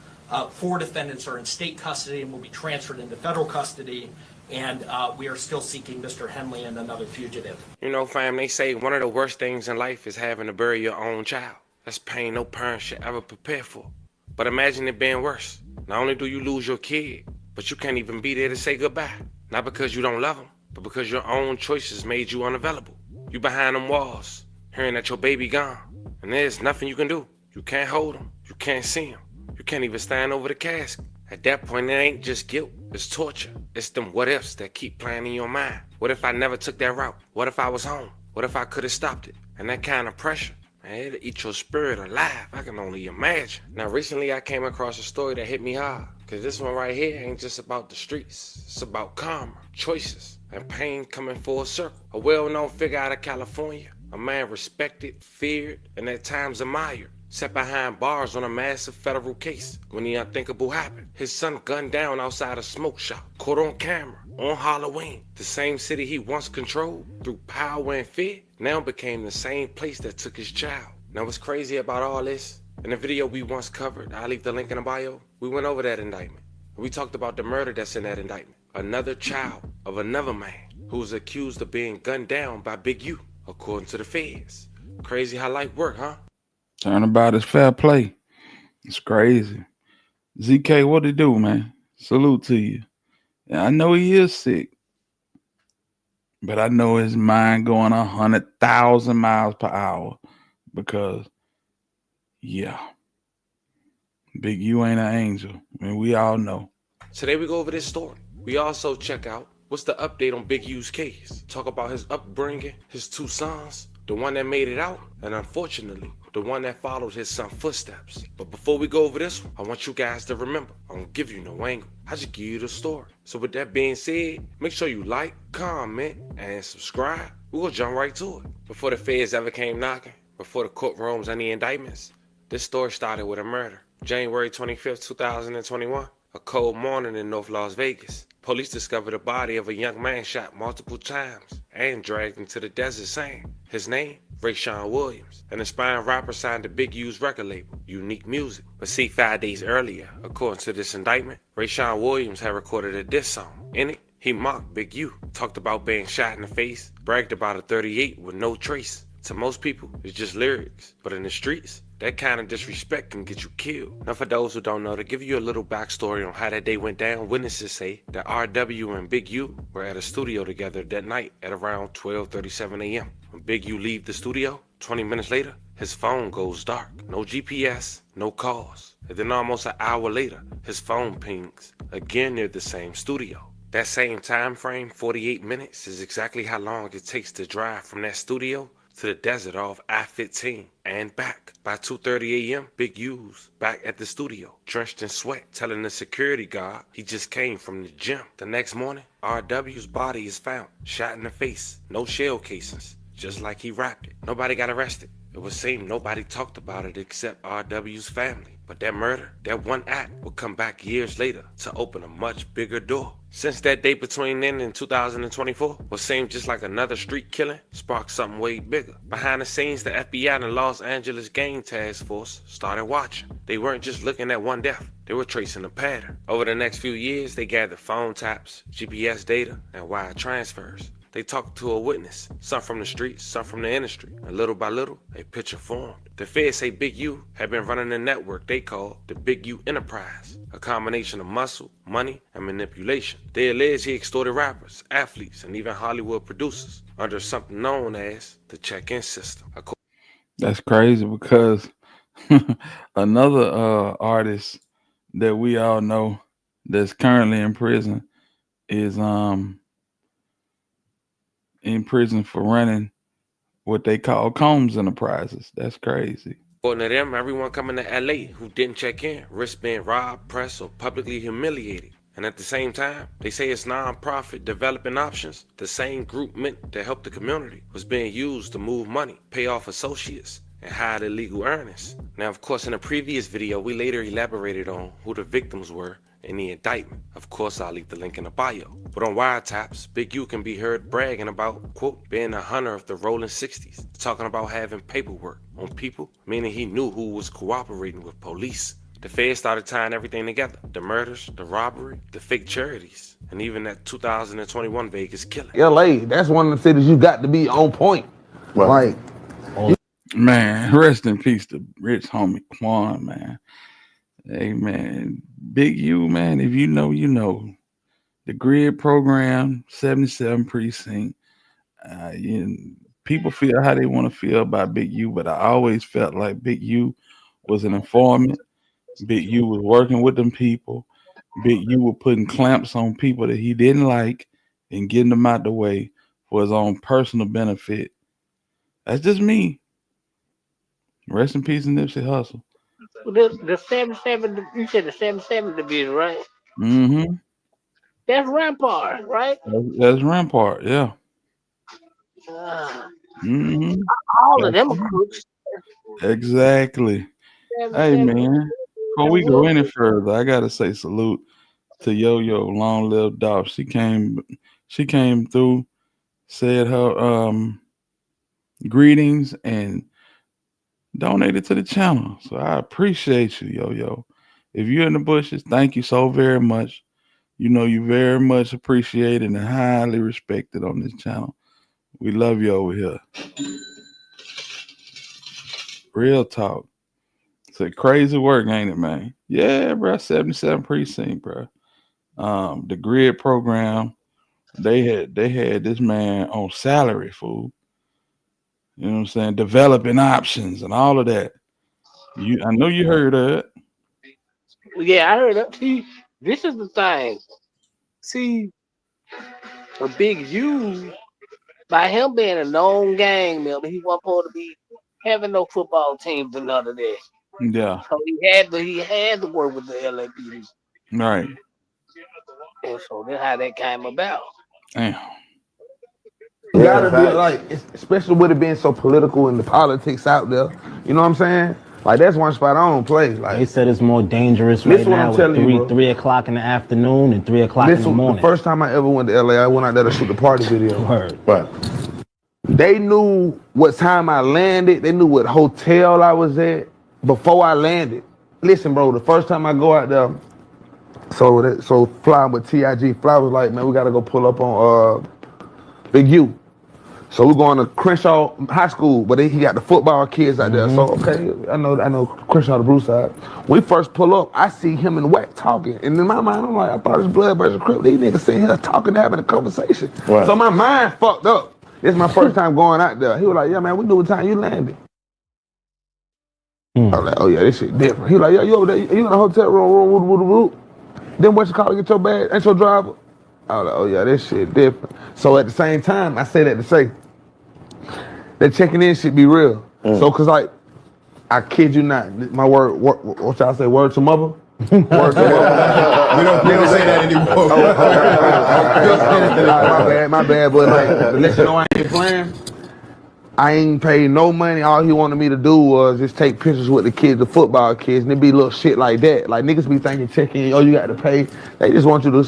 4 defendants are in state custody and will be transferred into federal custody. And we are still seeking Mr. Henley and another fugitive. You know, fam, they say one of the worst things in life is having to bury your own child. That's pain no parent should ever prepare for. But imagine it being worse. Not only do you lose your kid, but you can't even be there to say goodbye. Not because you don't love him, but because your own choices made you unavailable. You behind them walls, hearing that your baby gone, and there's nothing you can do. You can't hold him. You can't see him. You can't even stand over the casket. At that point, it ain't just guilt. It's torture. It's them what ifs that keep playing in your mind. What if I never took that route? What if I was home? What if I could have stopped it? And that kind of pressure, man, it'll eat your spirit alive. I can only imagine. Now, recently I came across a story that hit me hard. Because this one right here ain't just about the streets. It's about karma, choices, and pain coming full circle. A well-known figure out of California. A man respected, feared, and at times admired. Sat behind bars on a massive federal case when the unthinkable happened. His son gunned down outside a smoke shop, caught on camera, on Halloween. The same city he once controlled through power and fear now became the same place that took his child. Now what's crazy about all this? In the video we once covered, I'll leave the link in the bio, we went over that indictment. We talked about the murder that's in that indictment. Another child of another man who was accused of being gunned down by Big U, according to the feds. Crazy how life work, huh? Turnabout is fair play. It's crazy. ZK, what it do, man? Salute to you. Yeah, I know he is sick, but I know his mind going 100,000 miles per hour because, yeah, Big U ain't an angel. I mean, we all know. Today we go over this story. We also check out what's the update on Big U's case. Talk about his upbringing, his 2 sons, the one that made it out, and unfortunately, the one that followed his son's footsteps. But before we go over this one, I want you guys to remember, I don't give you no angle. I just give you the story. So with that being said, make sure you like, comment, and subscribe. We're gonna jump right to it. Before the feds ever came knocking, before the courtrooms any indictments, this story started with a murder. January 25th, 2021, a cold morning in North Las Vegas. Police discovered the body of a young man shot multiple times and dragged into the desert saying his name, Rayshawn Williams, an aspiring rapper signed to Big U's record label, Unique Music. But see, 5 days earlier, according to this indictment, Rayshawn Williams had recorded a diss song. In it, he mocked Big U, talked about being shot in the face, bragged about a 38 with no trace. To most people, it's just lyrics, but in the streets, that kind of disrespect can get you killed. Now for those who don't know, to give you a little backstory on how that day went down, witnesses say that RW and Big U were at a studio together that night at around 12:37 a.m. When Big U leaves the studio, 20 minutes later, his phone goes dark. No GPS, no calls. And then almost an hour later, his phone pings, again near the same studio. That same time frame, 48 minutes, is exactly how long it takes to drive from that studio to the desert off I-15 and back. By 2:30 a.m., Big U's back at the studio, drenched in sweat, telling the security guard he just came from the gym. The next morning, RW's body is found, shot in the face, no shell casings, just like he rapped it. Nobody got arrested. It would seem nobody talked about it except RW's family. But that murder, that one act, would come back years later to open a much bigger door. Since that date between then and 2024, what seemed just like another street killing sparked something way bigger. Behind the scenes, the FBI and the Los Angeles Gang Task Force started watching. They weren't just looking at one death, they were tracing a pattern. Over the next few years, they gathered phone taps, GPS data, and wire transfers. They talked to a witness, some from the streets, some from the industry, and little by little, a picture formed. The feds say Big U had been running a network they called the Big U Enterprise, a combination of muscle, money, and manipulation. They allege he extorted rappers, athletes, and even Hollywood producers under something known as the check-in system. That's crazy because another artist that we all know that's currently in prison is in prison for running what they call Combs Enterprises. That's crazy. According to them, everyone coming to LA who didn't check in risked being robbed, pressed, or publicly humiliated. And at the same time, they say it's non-profit developing options, the same group meant to help the community, was being used to move money, pay off associates, and hide illegal earnings. Now, of course, in a previous video, we later elaborated on who the victims were in the indictment. Of course, I'll leave the link in the bio. But on wiretaps, Big U can be heard bragging about, quote, being a hunter of the rolling 60s, talking about having paperwork on people, meaning he knew who was cooperating with police. The feds started tying everything together. The murders, the robbery, the fake charities, and even that 2021 Vegas killing. LA, that's one of the cities you got to be on point. Like, man, rest in peace to rich homie Quan, man. Hey, man, Big U, man, if you know, you know. The grid program, 77 precinct. People feel how they want to feel about Big U, but I always felt like Big U was an informant. Big U was working with them people. Big U was putting clamps on people that he didn't like and getting them out the way for his own personal benefit. That's just me. Rest in peace, Nipsey Hussle. The 77, you said the 77 division, right? Mm-hmm. That's Rampart, right? That's Rampart, yeah. Mm-hmm. All of them are crooks. Exactly. Hey, man, before we go any further, I gotta say salute to Yo-Yo, long live Dolph. She came through, said her greetings and donated to the channel. So I appreciate you, Yo-Yo. If you're in the bushes, thank you so very much. You know you very much appreciated and highly respected on this channel. We love you over here. Real talk. It's a crazy work, ain't it, man? Yeah, bro. 77 precinct, bro. The grid program, they had this man on salary, fool. You know what I'm saying? Developing options and all of that. I know you heard of it. Yeah, I heard that. See, this is the thing. See, a Big U, by him being a known gang member, he wasn't supposed to be having no football teams and none of that. Yeah. So he had to work with the LAPD. Right. And so that's how that came about. Damn. You gotta be like, especially with it being so political and the politics out there. You know what I'm saying? Like that's one spot I don't play. Like they said it's more dangerous right listen what now I'm telling you, bro. 3 o'clock in the afternoon and 3 o'clock in the Listen, morning. the first time I ever went to LA, I went out there to shoot the party video. Word. Right. They knew what time I landed. They knew what hotel I was at before I landed. Listen, bro, the first time I go out there, so flying with TIG, Fly was like, man, we gotta go pull up on Big U. So we're going to Crenshaw High School, but he got the football kids out there. So okay, I know Crenshaw the blue side. When we first pull up, I see him and Wack talking, and in my mind I'm like, I thought it's blood versus Crip. These niggas sitting here talking, having a conversation. Right. So my mind fucked up. This is my first time going out there. He was like, yeah, man, we knew what time you landed. I was like, oh yeah, this shit different. He was like, yeah, you over there, you in the hotel room, Then what you call to get your bag, ain't your driver? I was like, oh yeah, this shit different. So at the same time, I say that to say, that checking in should be real. So cause like, I kid you not, my word, what y'all say, word to mother? Word to mother. we don't say that anymore. My bad, but like, to let you know I ain't playing, I ain't paid no money. All he wanted me to do was just take pictures with the kids, the football kids, and it be little shit like that. Like niggas be thinking checking, oh, you got to pay. They just want you to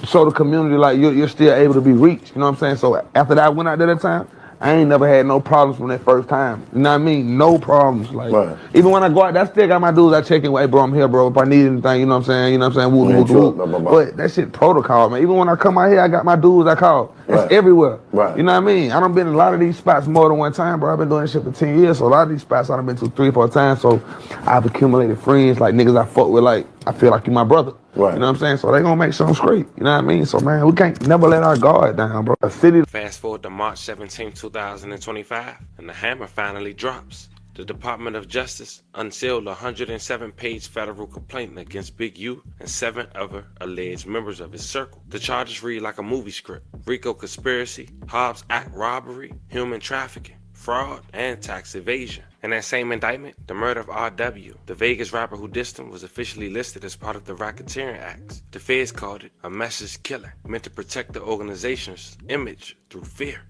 show the community like you're still able to be reached. You know what I'm saying? So after that, I went out there that time, I ain't never had no problems from that first time. You know what I mean? No problems. Like even when I go out, I still got my dudes. I check in. Hey, bro, I'm here, bro. If I need anything, you know what I'm saying? You know what I'm saying? Woo. But that shit protocol, man. Even when I come out here, I got my dudes. I call. That's everywhere. Right. You know what I mean? I done been in a lot of these spots more than one time, bro. I've been doing this shit for 10 years, so a lot of these spots I done been to 3 or 4 times. So I've accumulated friends, like niggas I fuck with. Like I feel like you my brother. Right. You know what I'm saying? So they gonna make sure I'm straight. You know what I mean? So man, we can't never let our guard down, bro. A city. Fast forward to March 17, 2025, and the hammer finally drops. The Department of Justice unsealed a 107-page federal complaint against Big U and 7 other alleged members of his circle. The charges read like a movie script: RICO conspiracy, Hobbs Act robbery, human trafficking, fraud, and tax evasion. In that same indictment, the murder of R.W., the Vegas rapper who dissed him, was officially listed as part of the Racketeering Acts. The feds called it a message killer, meant to protect the organization's image through fear.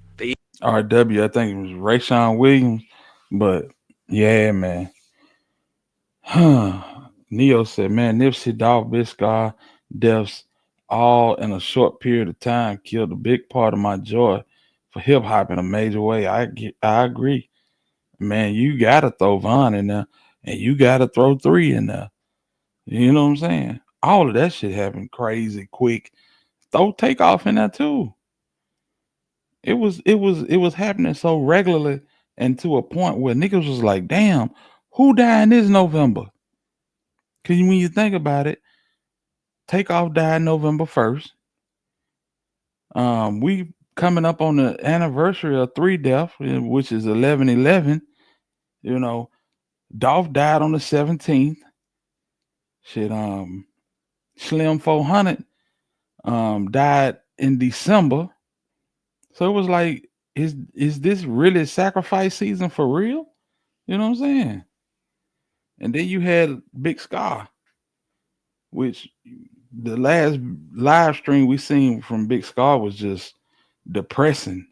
R.W., I think it was Rayshawn Williams, but yeah, man. Neo said, man, Nipsey, Dolph, Biscar deaths all in a short period of time killed a big part of my joy for hip hop in a major way. I agree. Man, you gotta throw Von in there, and you gotta throw 3 in there. You know what I'm saying? All of that shit happened crazy quick. Throw Takeoff in there too. It was happening so regularly and to a point where niggas was like, damn, who died this November? Cause when you think about it, Takeoff died November 1st. We coming up on the anniversary of 3 death, which is 11/11. You know, Dolph died on the 17th. Shit, Slim 400 died in December. So it was like, is this really sacrifice season for real? You know what I'm saying? And then you had Big Scar, which the last live stream we seen from Big Scar was just depressing.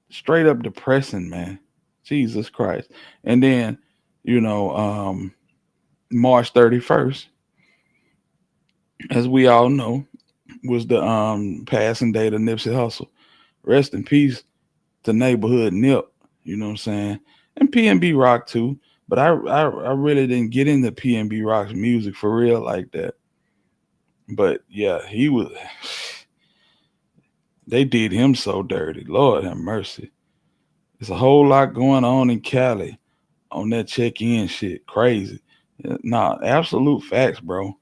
Straight up depressing, man. Jesus Christ. And then, you know, March 31st, as we all know, was the passing date of Nipsey Hussle. Rest in peace to neighborhood Nip, you know what I'm saying? And PNB Rock too. But I really didn't get into PNB Rock's music for real like that. But yeah, they did him so dirty. Lord have mercy. There's a whole lot going on in Cali on that check-in shit. Crazy. Nah, absolute facts, bro.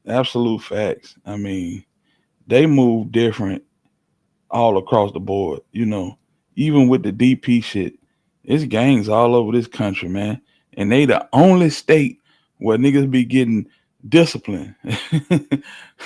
Absolute facts. I mean, they move different all across the board, you know. Even with the DP shit, it's gangs all over this country, man. And they the only state where niggas be getting discipline.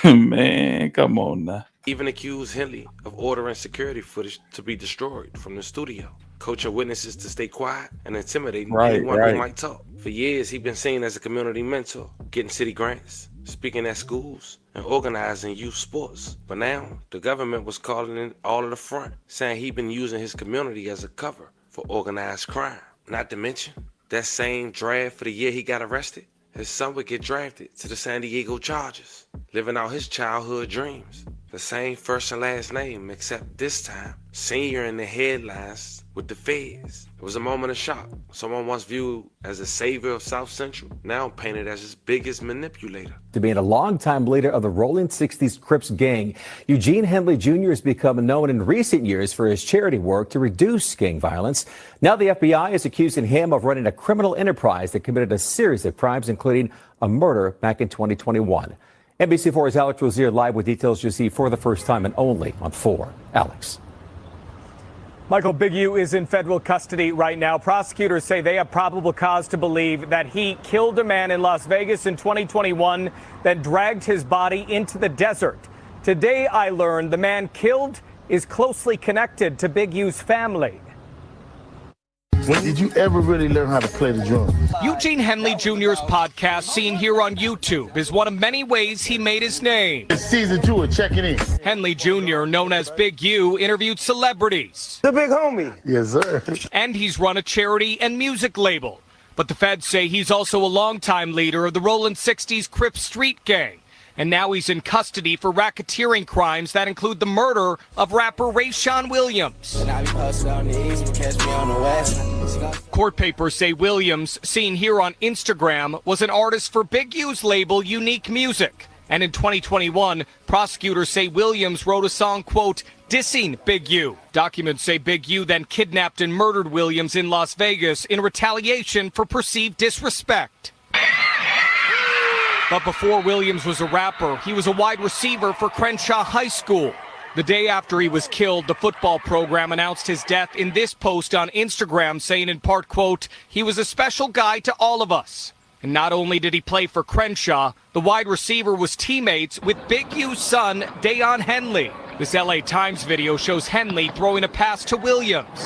Man, come on now. Even accused Henley of ordering security footage to be destroyed from the studio. coaching witnesses to stay quiet and intimidating Right, anyone right. who might talk. For years, he's been seen as a community mentor, getting city grants, speaking at schools, and organizing youth sports. But now, the government was calling it all to the front, saying he'd been using his community as a cover for organized crime. Not to mention, that same draft for the year he got arrested, his son would get drafted to the San Diego Chargers, living out his childhood dreams. The same first and last name, except this time, senior in the headlines with the feds. It was a moment of shock. Someone once viewed as a savior of South Central, now painted as its biggest manipulator. To being a longtime leader of the Rolling 60s Crips gang, Eugene Henley Jr. has become known in recent years for his charity work to reduce gang violence. Now the FBI is accusing him of running a criminal enterprise that committed a series of crimes, including a murder back in 2021. NBC4's Alex Rozier live with details you see for the first time and only on 4. Alex. Michael, Big U is in federal custody right now. Prosecutors say they have probable cause to believe that he killed a man in Las Vegas in 2021, then dragged his body into the desert. Today, I learned the man killed is closely connected to Big U's family. When did you ever really learn how to play the drum? Eugene Henley Jr.'s podcast, seen here on YouTube, is one of many ways he made his name. It's season 2 of Checking In. Henley Jr., known as Big U, interviewed celebrities. The big homie. Yes, sir. And he's run a charity and music label. But the feds say he's also a longtime leader of the Rolling 60s Crips street gang. And now he's in custody for racketeering crimes that include the murder of rapper Rayshawn Williams. Court papers say Williams, seen here on Instagram, was an artist for Big U's label Unique Music. And in 2021, prosecutors say Williams wrote a song, quote, dissing Big U. Documents say Big U then kidnapped and murdered Williams in Las Vegas in retaliation for perceived disrespect. But before Williams was a rapper, he was a wide receiver for Crenshaw High School. The day after he was killed, the football program announced his death in this post on Instagram, saying in part, quote, he was a special guy to all of us. And not only did he play for Crenshaw, the wide receiver was teammates with Big U's son, Deion Henley. This LA Times video shows Henley throwing a pass to Williams.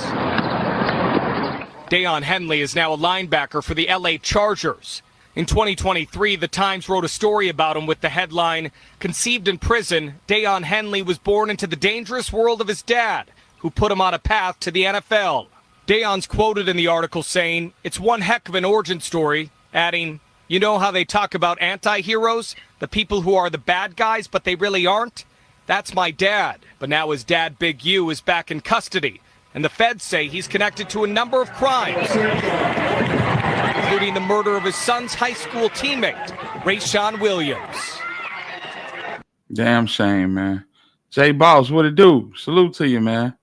Deion Henley is now a linebacker for the LA Chargers. In 2023, the Times wrote a story about him with the headline, conceived in prison, Deion Henley was born into the dangerous world of his dad, who put him on a path to the NFL. Deion's quoted in the article saying, it's one heck of an origin story, adding, you know how they talk about anti-heroes, the people who are the bad guys, but they really aren't? That's my dad. But now his dad, Big U, is back in custody, and the feds say he's connected to a number of crimes, including the murder of his son's high school teammate, Rayshawn Williams. Damn shame, man. J Boss, what it do? Salute to you, man.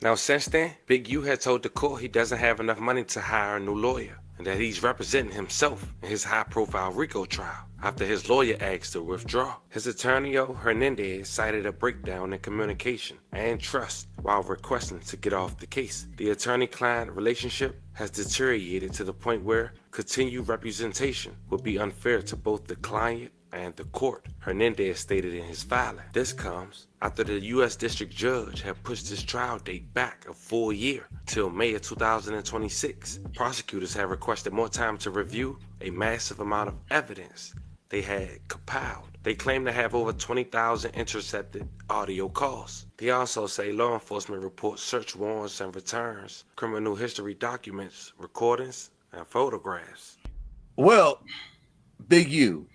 Now, since then, Big U had told the court he doesn't have enough money to hire a new lawyer and that he's representing himself in his high-profile RICO trial after his lawyer asked to withdraw. His attorney, Hernandez, cited a breakdown in communication and trust while requesting to get off the case. The attorney-client relationship has deteriorated to the point where continued representation would be unfair to both the client and the court, Hernandez stated in his filing. This comes after the U.S. District Judge had pushed his trial date back a full year till May of 2026. Prosecutors have requested more time to review a massive amount of evidence they had compiled. They claim to have over 20,000 intercepted audio calls. They also say law enforcement reports search warrants and returns, criminal history documents, recordings, and photographs. Well, Big U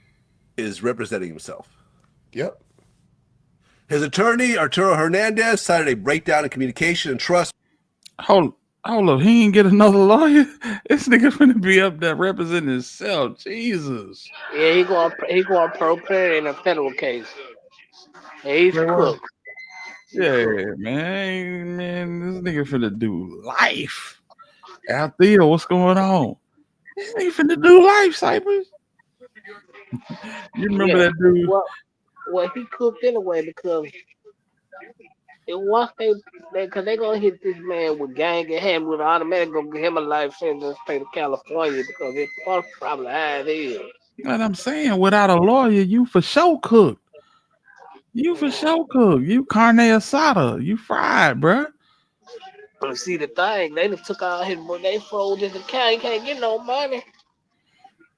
is representing himself. Yep. His attorney, Arturo Hernandez, cited a breakdown in communication and trust. Hold up. He ain't get another lawyer? This nigga finna be up there representing himself. Jesus. Yeah, he going pro player in a federal case. Yeah, he's cooked. Yeah, man. This nigga finna do life. Althea, what's going on? This nigga finna do life, Cypress. You remember that dude? Well, he cooked anyway because once they gonna hit this man with gang and him with automatic gonna give him a life sentence straight to California because it's probably high as hell. What I'm saying, without a lawyer, you for sure cooked. You for sure cooked. You carne asada. You fried, bruh. But see the thing, they just took all his money, they froze his account. He can't get no money.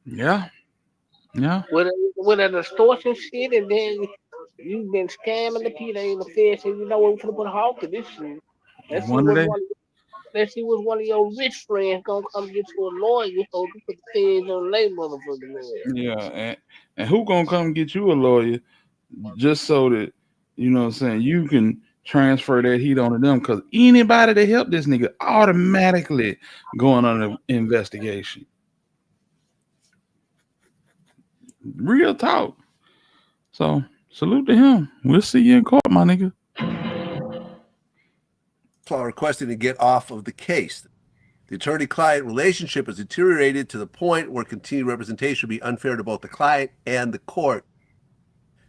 Yeah. Yeah. With an extortion shit, and then you been scamming the people in the Fed. So you know what, we're gonna put a hawk to this shit. Let's see One of what they. one. Let's see what one of your rich friends gonna come get you a lawyer. So you put the feds on their motherfucking man. Yeah. And who gonna come get you a lawyer just so that, you know what I'm saying, you can transfer that heat onto them? Because anybody that help this nigga automatically going on an investigation. Real talk. So salute to him. We'll see you in court, my nigga. While requesting to get off of the case. The attorney-client relationship has deteriorated to the point where continued representation would be unfair to both the client and the court.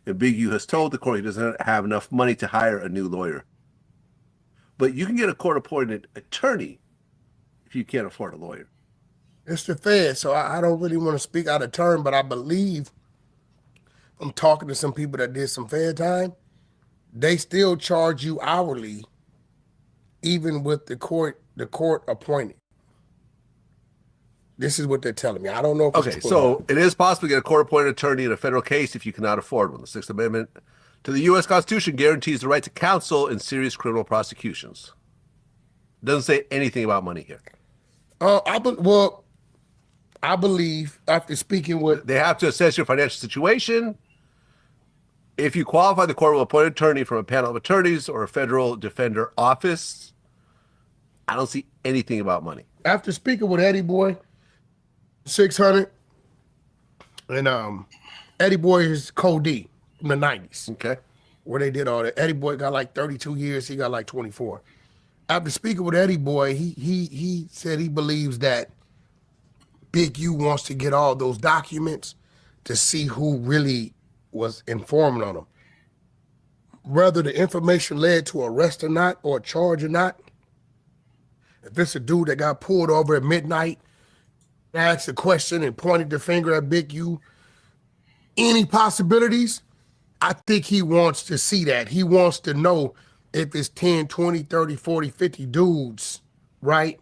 And Big U has told the court he doesn't have enough money to hire a new lawyer. But you can get a court-appointed attorney if you can't afford a lawyer. It's the Fed, so I don't really want to speak out of turn, but I believe I'm talking to some people that did some Fed time. They still charge you hourly, even with the court appointed. This is what they're telling me. I don't know if Okay, so it is possible to get a court-appointed attorney in a federal case if you cannot afford one. The Sixth Amendment to the U.S. Constitution guarantees the right to counsel in serious criminal prosecutions. It doesn't say anything about money here. I believe after speaking with... They have to assess your financial situation. If you qualify, the court will appoint an attorney from a panel of attorneys or a federal defender office. I don't see anything about money. After speaking with Eddie Boy, 600, and Eddie Boy is Code D from the 90s. Okay. Where they did all that. Eddie Boy got like 32 years. He got like 24. After speaking with Eddie Boy, he said he believes that Big U wants to get all those documents to see who really was informing on him. Whether the information led to arrest or not, or a charge or not. If it's a dude that got pulled over at midnight, asked a question and pointed the finger at Big U, any possibilities, I think he wants to see that. He wants to know if it's 10, 20, 30, 40, 50 dudes, right,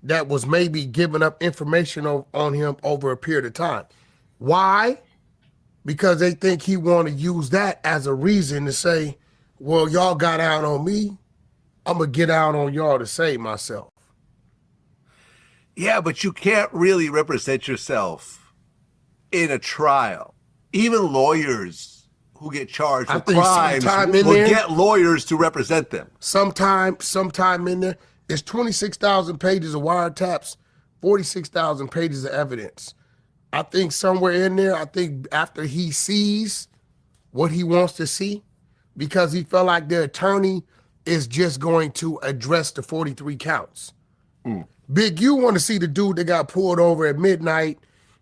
that was maybe giving up information on him over a period of time. Why? Because they think he want to use that as a reason to say, well, y'all got out on me, I'm going to get out on y'all to save myself. Yeah, but you can't really represent yourself in a trial. Even lawyers who get charged with crimes will get lawyers to represent them. Sometime in there, it's 26,000 pages of wiretaps, 46,000 pages of evidence. I think somewhere in there, I think after he sees what he wants to see, because he felt like the attorney is just going to address the 43 counts. Big U want to see the dude that got pulled over at midnight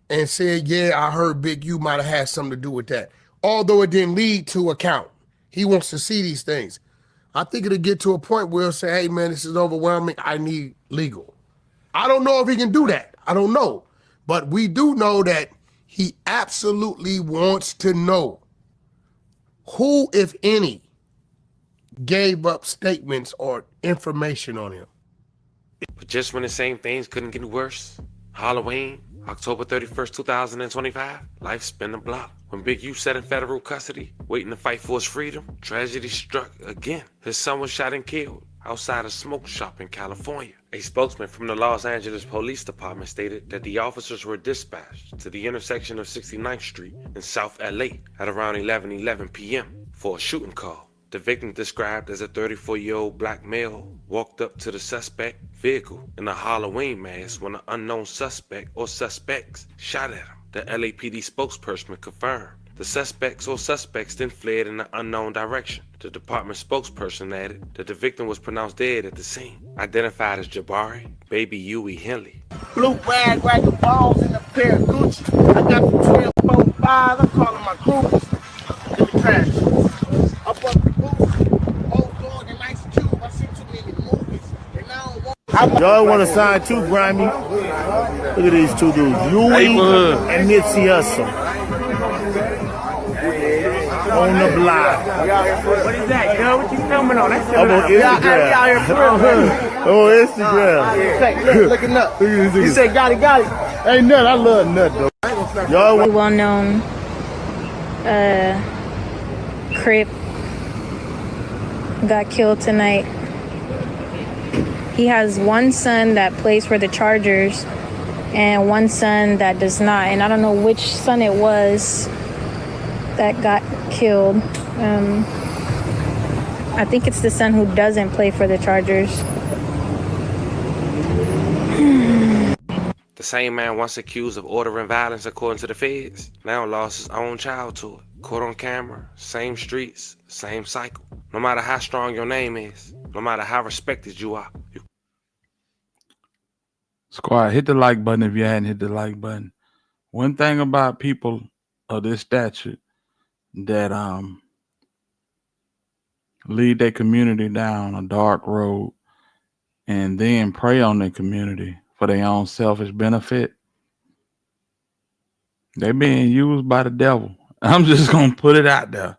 and said, yeah, I heard Big U might have had something to do with that. Although it didn't lead to a count. He wants to see these things. I think it'll get to a point where he'll say, hey, man, this is overwhelming. I need legal. I don't know if he can do that. I don't know. But we do know that he absolutely wants to know who, if any, gave up statements or information on him. But just when the same things couldn't get worse, Halloween, October 31st, 2025, life spin the block. When Big U sat in federal custody, waiting to fight for his freedom, tragedy struck again. His son was shot and killed outside a smoke shop in California. A spokesman from the Los Angeles Police Department stated that the officers were dispatched to the intersection of 69th Street in South LA at around 11:11 p.m. for a shooting call. The victim, described as a 34-year-old black male, walked up to the suspect vehicle in a Halloween mask when an unknown suspect or suspects shot at him. The LAPD spokesperson confirmed the suspects then fled in an unknown direction. The department spokesperson added that the victim was pronounced dead at the scene, identified as Jabari Baby Huey Henley. Blue rag, ragged balls in a pair of Gucci. I got the 12, 4, 5. I'm calling my groupies in the trash. Up on the booth, old dog and nice cube. I seen too many movies, and now I want. Y'all want to sign too, Grimy? Look at these two dudes, Huey and Nipsey Hussle. on the block. What is that, yo? What you filming on? That's I'm on Instagram. On Instagram. Looking up. You say got it. Ain't nothing. I love nut though. Y'all A well-known Crip got killed tonight. He has one son that plays for the Chargers and one son that does not. And I don't know which son it was that got killed. I think it's the son who doesn't play for the Chargers. The same man once accused of ordering violence according to the feds, now lost his own child to it. Caught on camera, same streets, same cycle. No matter how strong your name is, no matter how respected you are. Squad, hit the like button if you hadn't hit the like button. One thing about people of this stature that lead their community down a dark road and then prey on their community for their own selfish benefit, they being used by the devil. I'm just gonna put it out there.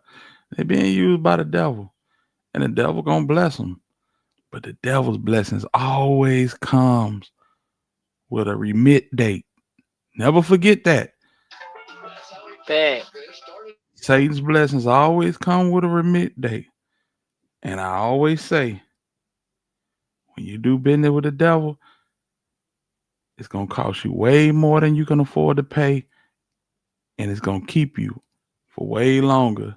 They being used by the devil, and the devil gonna bless them. But the devil's blessings always comes with a remit date. Never forget that. Bad. Satan's blessings always come with a remit date. And I always say, when you do business with the devil, it's going to cost you way more than you can afford to pay. And it's going to keep you for way longer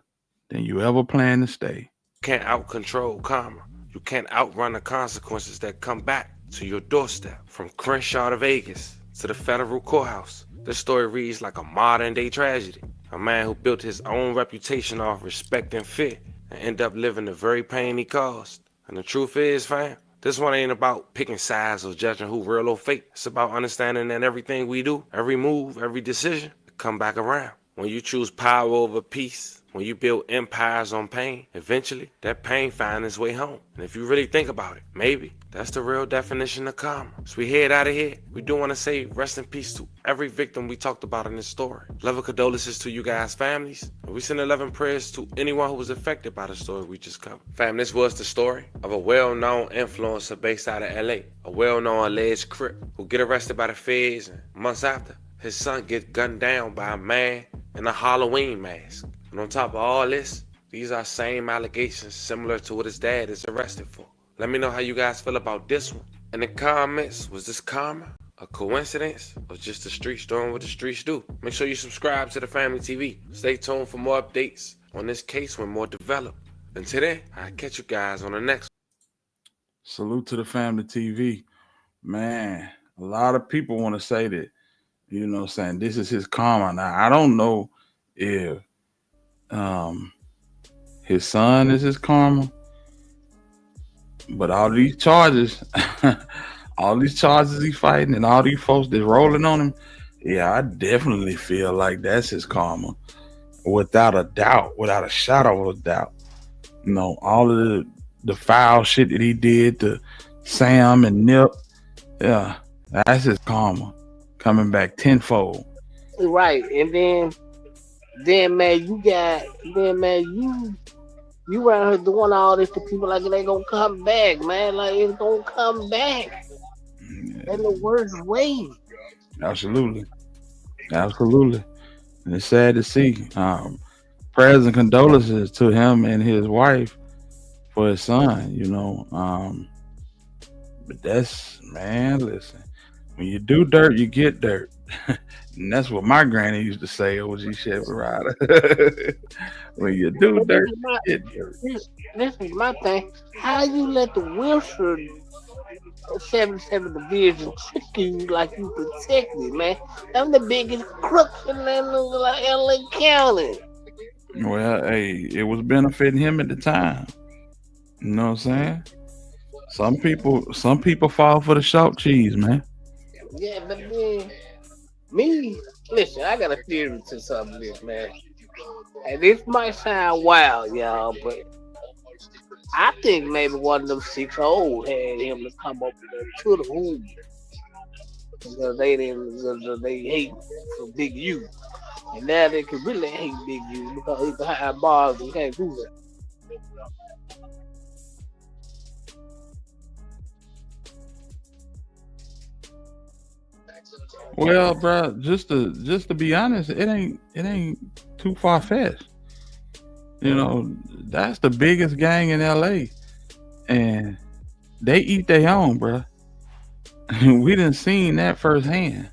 than you ever plan to stay. You can't out-control karma. You can't outrun the consequences that come back to your doorstep. From Crenshaw to Vegas to the federal courthouse, this story reads like a modern-day tragedy. A man who built his own reputation off respect and fear and end up living the very pain he caused. And the truth is, fam, this one ain't about picking sides or judging who real or fake. It's about understanding that everything we do, every move, every decision, come back around. When you choose power over peace, when you build empires on pain, eventually that pain finds its way home. And if you really think about it, maybe that's the real definition of karma. As we head out of here, we do want to say rest in peace to every victim we talked about in this story. Love and condolences to you guys' families. And we send 11 prayers to anyone who was affected by the story we just covered. Fam, this was the story of a well-known influencer based out of LA. A well-known alleged Crip who get arrested by the feds, and months after, his son get gunned down by a man in a Halloween mask. And on top of all this, these are same allegations similar to what his dad is arrested for. Let me know how you guys feel about this one. In the comments, was this karma, a coincidence, or just the streets doing what the streets do? Make sure you subscribe to the Family TV. Stay tuned for more updates on this case when more develop. Until then, I'll catch you guys on the next one. Salute to the Family TV. Man, a lot of people want to say that, you know what I'm saying, this is his karma. Now, I don't know if his son is his karma, but all these charges, he's fighting, and all these folks that's rolling on him, yeah, I definitely feel like that's his karma, without a doubt, without a shadow of a doubt. You know, all of the foul shit that he did to Sam and Nip, yeah, that's his karma coming back tenfold. Right, and then man, you around here doing all this to people like it ain't gonna come back, man. Like it's gonna come back in the worst way. Absolutely. And it's sad to see. Prayers and condolences to him and his wife for his son, you know. But that's, man, listen. When you do dirt, you get dirt. And that's what my granny used to say, OG Chevy Rider. When you do dirt, you get dirt. This is my thing. How you let the Wilshire 77 Division trick you like you protected, man? I'm the biggest crooks in LA County. Well, hey, it was benefiting him at the time. You know what I'm saying? Some people fall for the sharp cheese, man. Yeah, but then listen, I got a theory to some of this, man. And this might sound wild, y'all, but I think maybe one of them 6 old had him to come up to the room because they hate for Big U. And now they can really hate Big U because he's behind bars and can't do that. Well, bro, just to be honest, it ain't too far fetched. You know, that's the biggest gang in LA, and they eat their own, bro. We done seen that firsthand.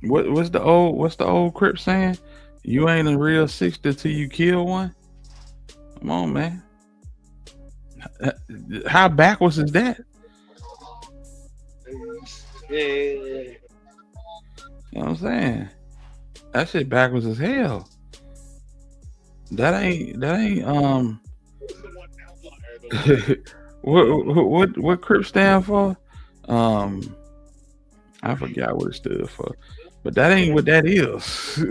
What's the old Crip saying? You ain't a real 60 till you kill one. Come on, man. How backwards is that? Yeah. You know what I'm saying? That shit backwards as hell. That ain't what Crip stand for? I forgot what it stood for. But that ain't what that is.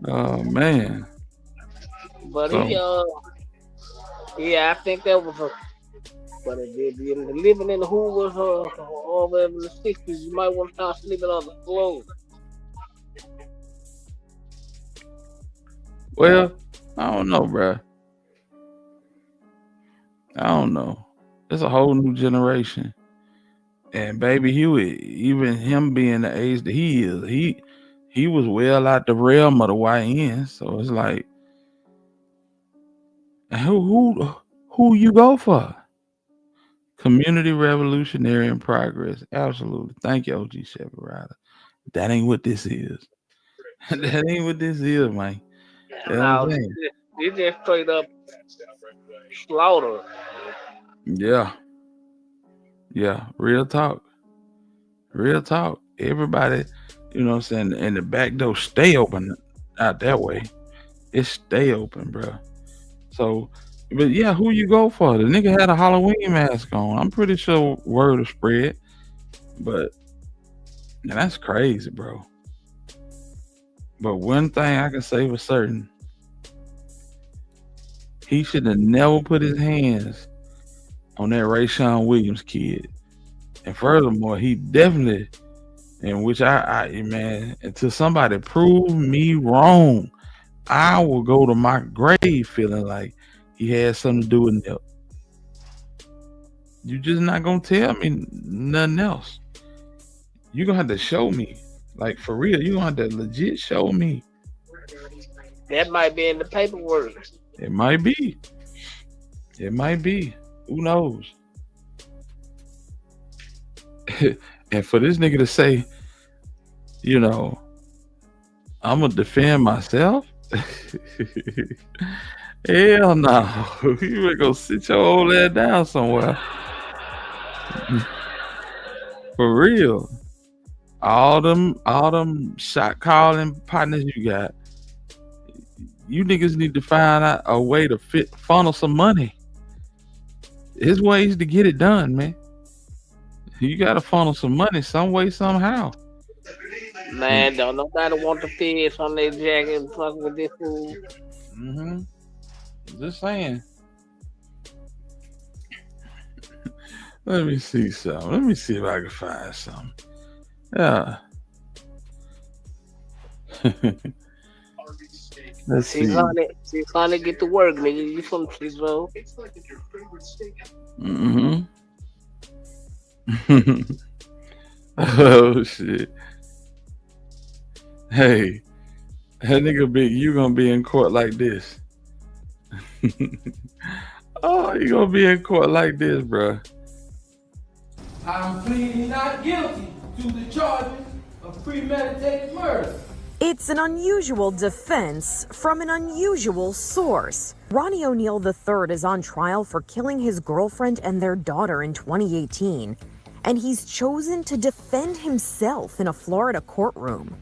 Oh man. But So yeah, I think that was but living in the Hoovers over in the 60s, you might want to start sleeping on the floor. well, I don't know, bro. I don't know. It's a whole new generation. And baby Hewitt, even him being the age that he is, he was well out the realm of the YN. So it's like, who you go for? Community revolutionary in progress. Absolutely. Thank you, OG Chevy Rider. That ain't what this is. That ain't what this is, man. You know what I'm Now, saying? they just straight up slaughter. Yeah. Yeah. Real talk. Real talk. Everybody, you know what I'm saying, and the back door stay open out that way. It stay open, bro. So, but yeah, who you go for? The nigga had a Halloween mask on. I'm pretty sure word will spread. But man, that's crazy, bro. But one thing I can say for certain, he should have never put his hands on that Rayshawn Williams kid. And furthermore, he definitely, in which I man, until somebody prove me wrong, I will go to my grave feeling like he had something to do with it. You just not gonna tell me nothing else. You gonna have to show me, like for real. You gonna have to legit show me. That might be in the paperwork. It might be. It might be. Who knows? And for this nigga to say, you know, I'm gonna defend myself. Hell no. You better go sit your old ass down somewhere. For real. All them shot calling partners you got. You niggas need to find out a way to funnel some money. There's ways to get it done, man. You gotta funnel some money some way, somehow. Man, don't nobody want the feds on their jacket and fuck with this fool. Mm-hmm. Just saying. Let me see something. Let me see if I can find something. Yeah. Let's see. Honey, get to work, nigga. You from Cizzo? Mm-hmm. Oh shit. Hey, that nigga you gonna be in court like this. Oh, you gonna be in court like this, bro. I'm pleading not guilty to the charges of premeditated murder. It's an unusual defense from an unusual source. Ronnie O'Neal III is on trial for killing his girlfriend and their daughter in 2018, and he's chosen to defend himself in a Florida courtroom.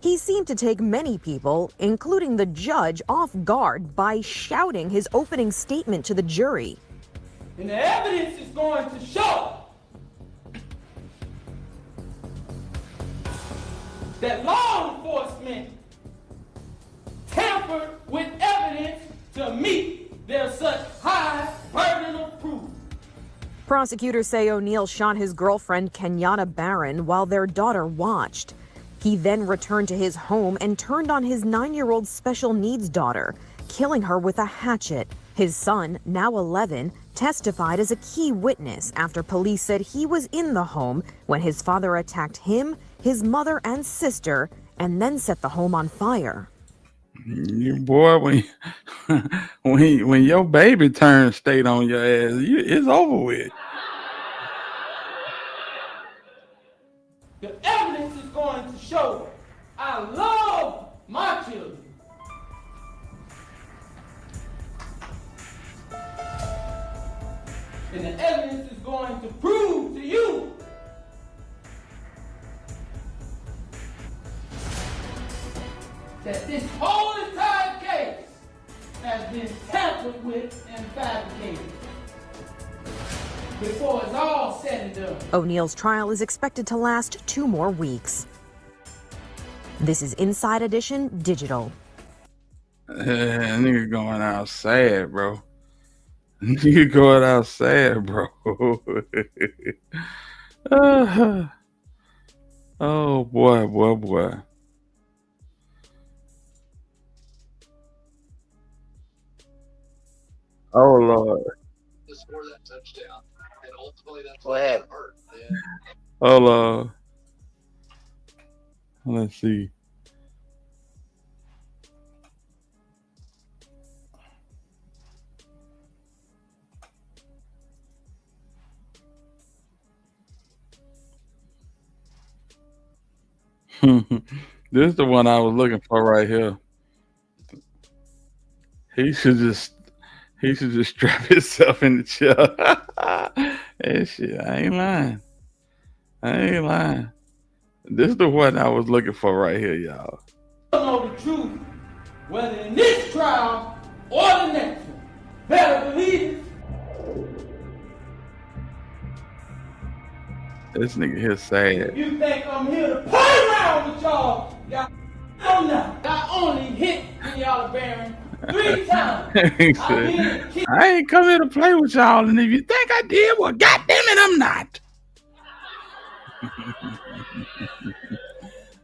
He seemed to take many people, including the judge, off guard by shouting his opening statement to the jury. And the evidence is going to show that law enforcement tampered with evidence to meet their such high burden of proof. Prosecutors say O'Neal shot his girlfriend Kenyatta Barron while their daughter watched. He then returned to his home and turned on his 9-year-old special needs daughter, killing her with a hatchet. His son, now 11, testified as a key witness after police said he was in the home when his father attacked him, his mother, and sister, and then set the home on fire. Boy, when your baby turns state on your ass, it's over with. The evidence is going to show I love my children. And the evidence is going to prove to you that this whole entire case has been tampered with and fabricated before it's all said and done. O'Neill's trial is expected to last 2 more weeks. This is Inside Edition Digital. Nigga going out sad, bro. Nigga going out sad, bro. Oh, boy. Oh, Lord. What happened? Oh, Lord. Let's see. This is the one I was looking for right here. He should just strap himself in the chair. That shit, I ain't lying. This is the one I was looking for right here, y'all. Don't know the truth, whether in this trial or the next one. Better believe it. This nigga here sad. If you think I'm here to play around with y'all, I'm not. I only hit when y'all are bearing 3 times. He said, I ain't come here to play with y'all, and if you think I did, well, goddamn it, I'm not.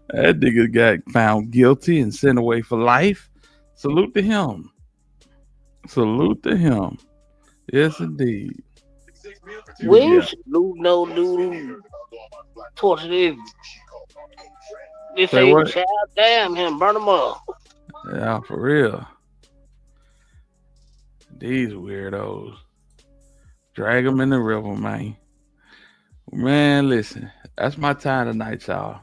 That nigga got found guilty and sent away for life. Salute to him. Yes, indeed. We ain't salute no dude. Torture this. This Say ain't what? child. Damn him, burn him up. Yeah, for real. These weirdos. Drag them in the river, man. Man, listen. That's my time tonight, y'all.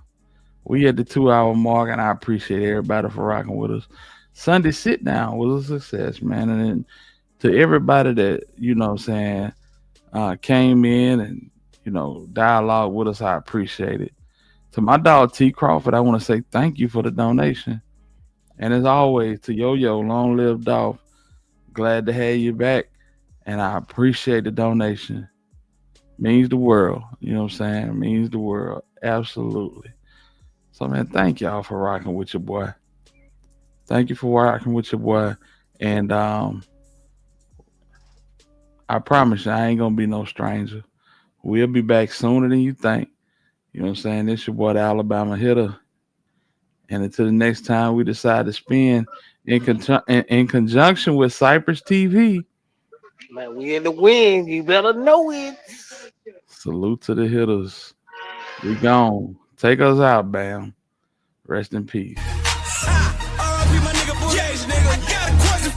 We at the 2-hour mark, and I appreciate everybody for rocking with us. Sunday sit down was a success, man. And then to everybody that, you know what I'm saying, came in and, you know, dialogue with us, I appreciate it. To my dog T Crawford, I want to say thank you for the donation. And as always, to Yo-Yo, long live Dolph, glad to have you back. And I appreciate the donation. Means the world. You know what I'm saying? Means the world. Absolutely. So, man, thank y'all for rocking with your boy. Thank you for rocking with your boy. And I promise you, I ain't going to be no stranger. We'll be back sooner than you think. You know what I'm saying? This your boy, the Alabama Hitter. And until the next time we decide to spin in conjunction with Cypress TV. Man, we in the wind. You better know it. Salute to the hitters. We gone. Take us out, Bam. Rest in peace.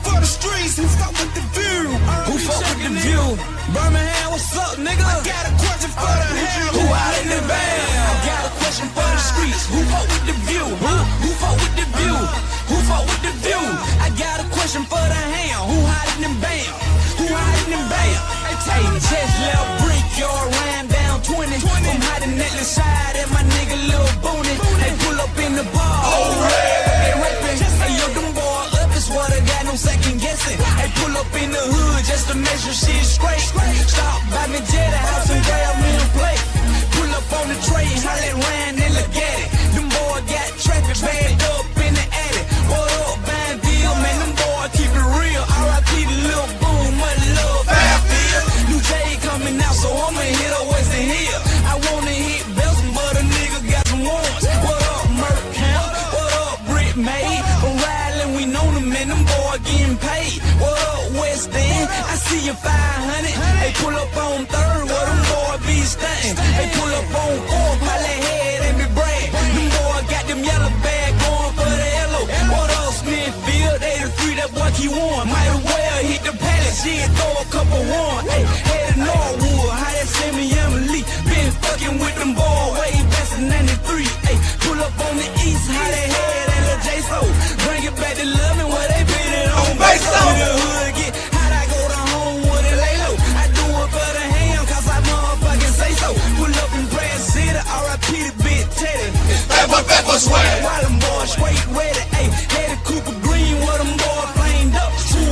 For the streets, who fuck with the view? Who fuck with the view? Birmingham, what's up, nigga? I got a question for the ham. Who out in the band? I got a question for the streets. Who fuck with the view? Who fuck with the view? Who fuck with the view? I got a question for the ham. Who hiding in bam? Who hiding in bam? Hey, just left brick, your ran down 20. I'm hiding at the side and my nigga Lil Booney. They pull up in the bar. Oh, they rapping. Hey, yo, them boy up is what I got, no second guessing. Hey, pull up in the hood just to make sure shit's straight. Stop by me jet a house and grab me a plate. Pull up on the tray, holla at Ryan and look at it. Them boy got traffic bagged up in the attic. What up, Van Deal, man, them boy keep it real. R.I.P. the Lil Boom, much love, Van Deal. New J coming out. get made. From Riley, we know them and them boys getting paid. What up, West End? I see you 500. Hey, pull up on 3rd, where them boys be stunting. Hey, pull up on 4th, holla head and be brag. Them boys got them yellow bag going for the yellow. What up, Smithfield? 83, that boy keep on. Might as well hit the palace, shit, throw a couple one. Hey, head to Norwood, how that send me NLE. Been fucking with them boys way back in 93. Hey, pull up on the east, how they head and Lil J So. Bring it back to loving where they been it on base. The hood get hot, I go to home with it lay low. I do it for the ham, cause I motherfucking say so. Pull up in Brad City, R.I.P. the big Teddy. Fat boy swag. While them boys straight ready, ayy. Headed Cooper Green, where them boys flamed up. Two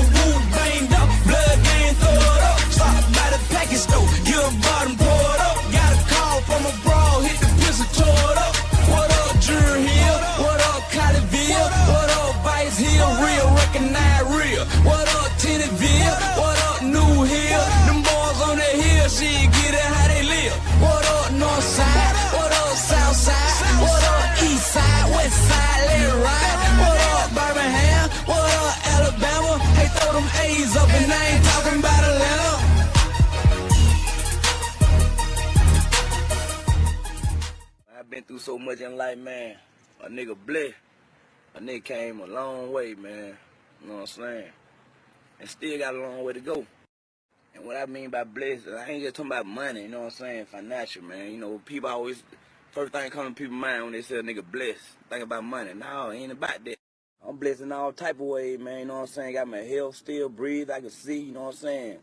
banged up, blood game, throw it up. Stop by the package store, you a bottom, pour it up. Got a call from abroad, hit the pistol, tore it up. What up, Drew Hill? What up, Colleyville? What up, Vice Hill? Real, recognize real. What up, Tennyville? What up, New Hill? Them boys on the hill, shit, get it how they live. What up, North Side? What up, South Side? What up, East Side? West Side? Let it ride. What up, Birmingham? What up, Alabama? Hey, throw them A's up and I ain't talking about Atlanta. I've been through so much in life, man. A nigga blessed. A nigga came a long way, man. You know what I'm saying? And still got a long way to go. And what I mean by blessed, I ain't just talking about money, you know what I'm saying? Financial, man. You know, people always, first thing come to people's mind when they say a nigga blessed, think about money. No, it ain't about that. I'm blessed in all type of ways, man, you know what I'm saying? Got my health, still breathe, I can see, you know what I'm saying?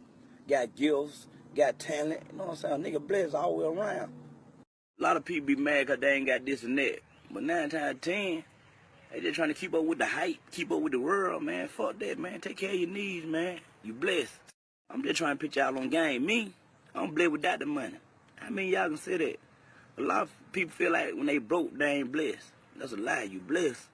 Got gifts, got talent, you know what I'm saying? A nigga blessed all the way around. A lot of people be mad because they ain't got this and that. But 9 times out of 10, they just trying to keep up with the hype, keep up with the world, man. Fuck that, man. Take care of your needs, man. You blessed. I'm just trying to put y'all on game. Me, I'm blessed without the money. I mean, y'all can say that. A lot of people feel like when they broke, they ain't blessed. That's a lie. You blessed.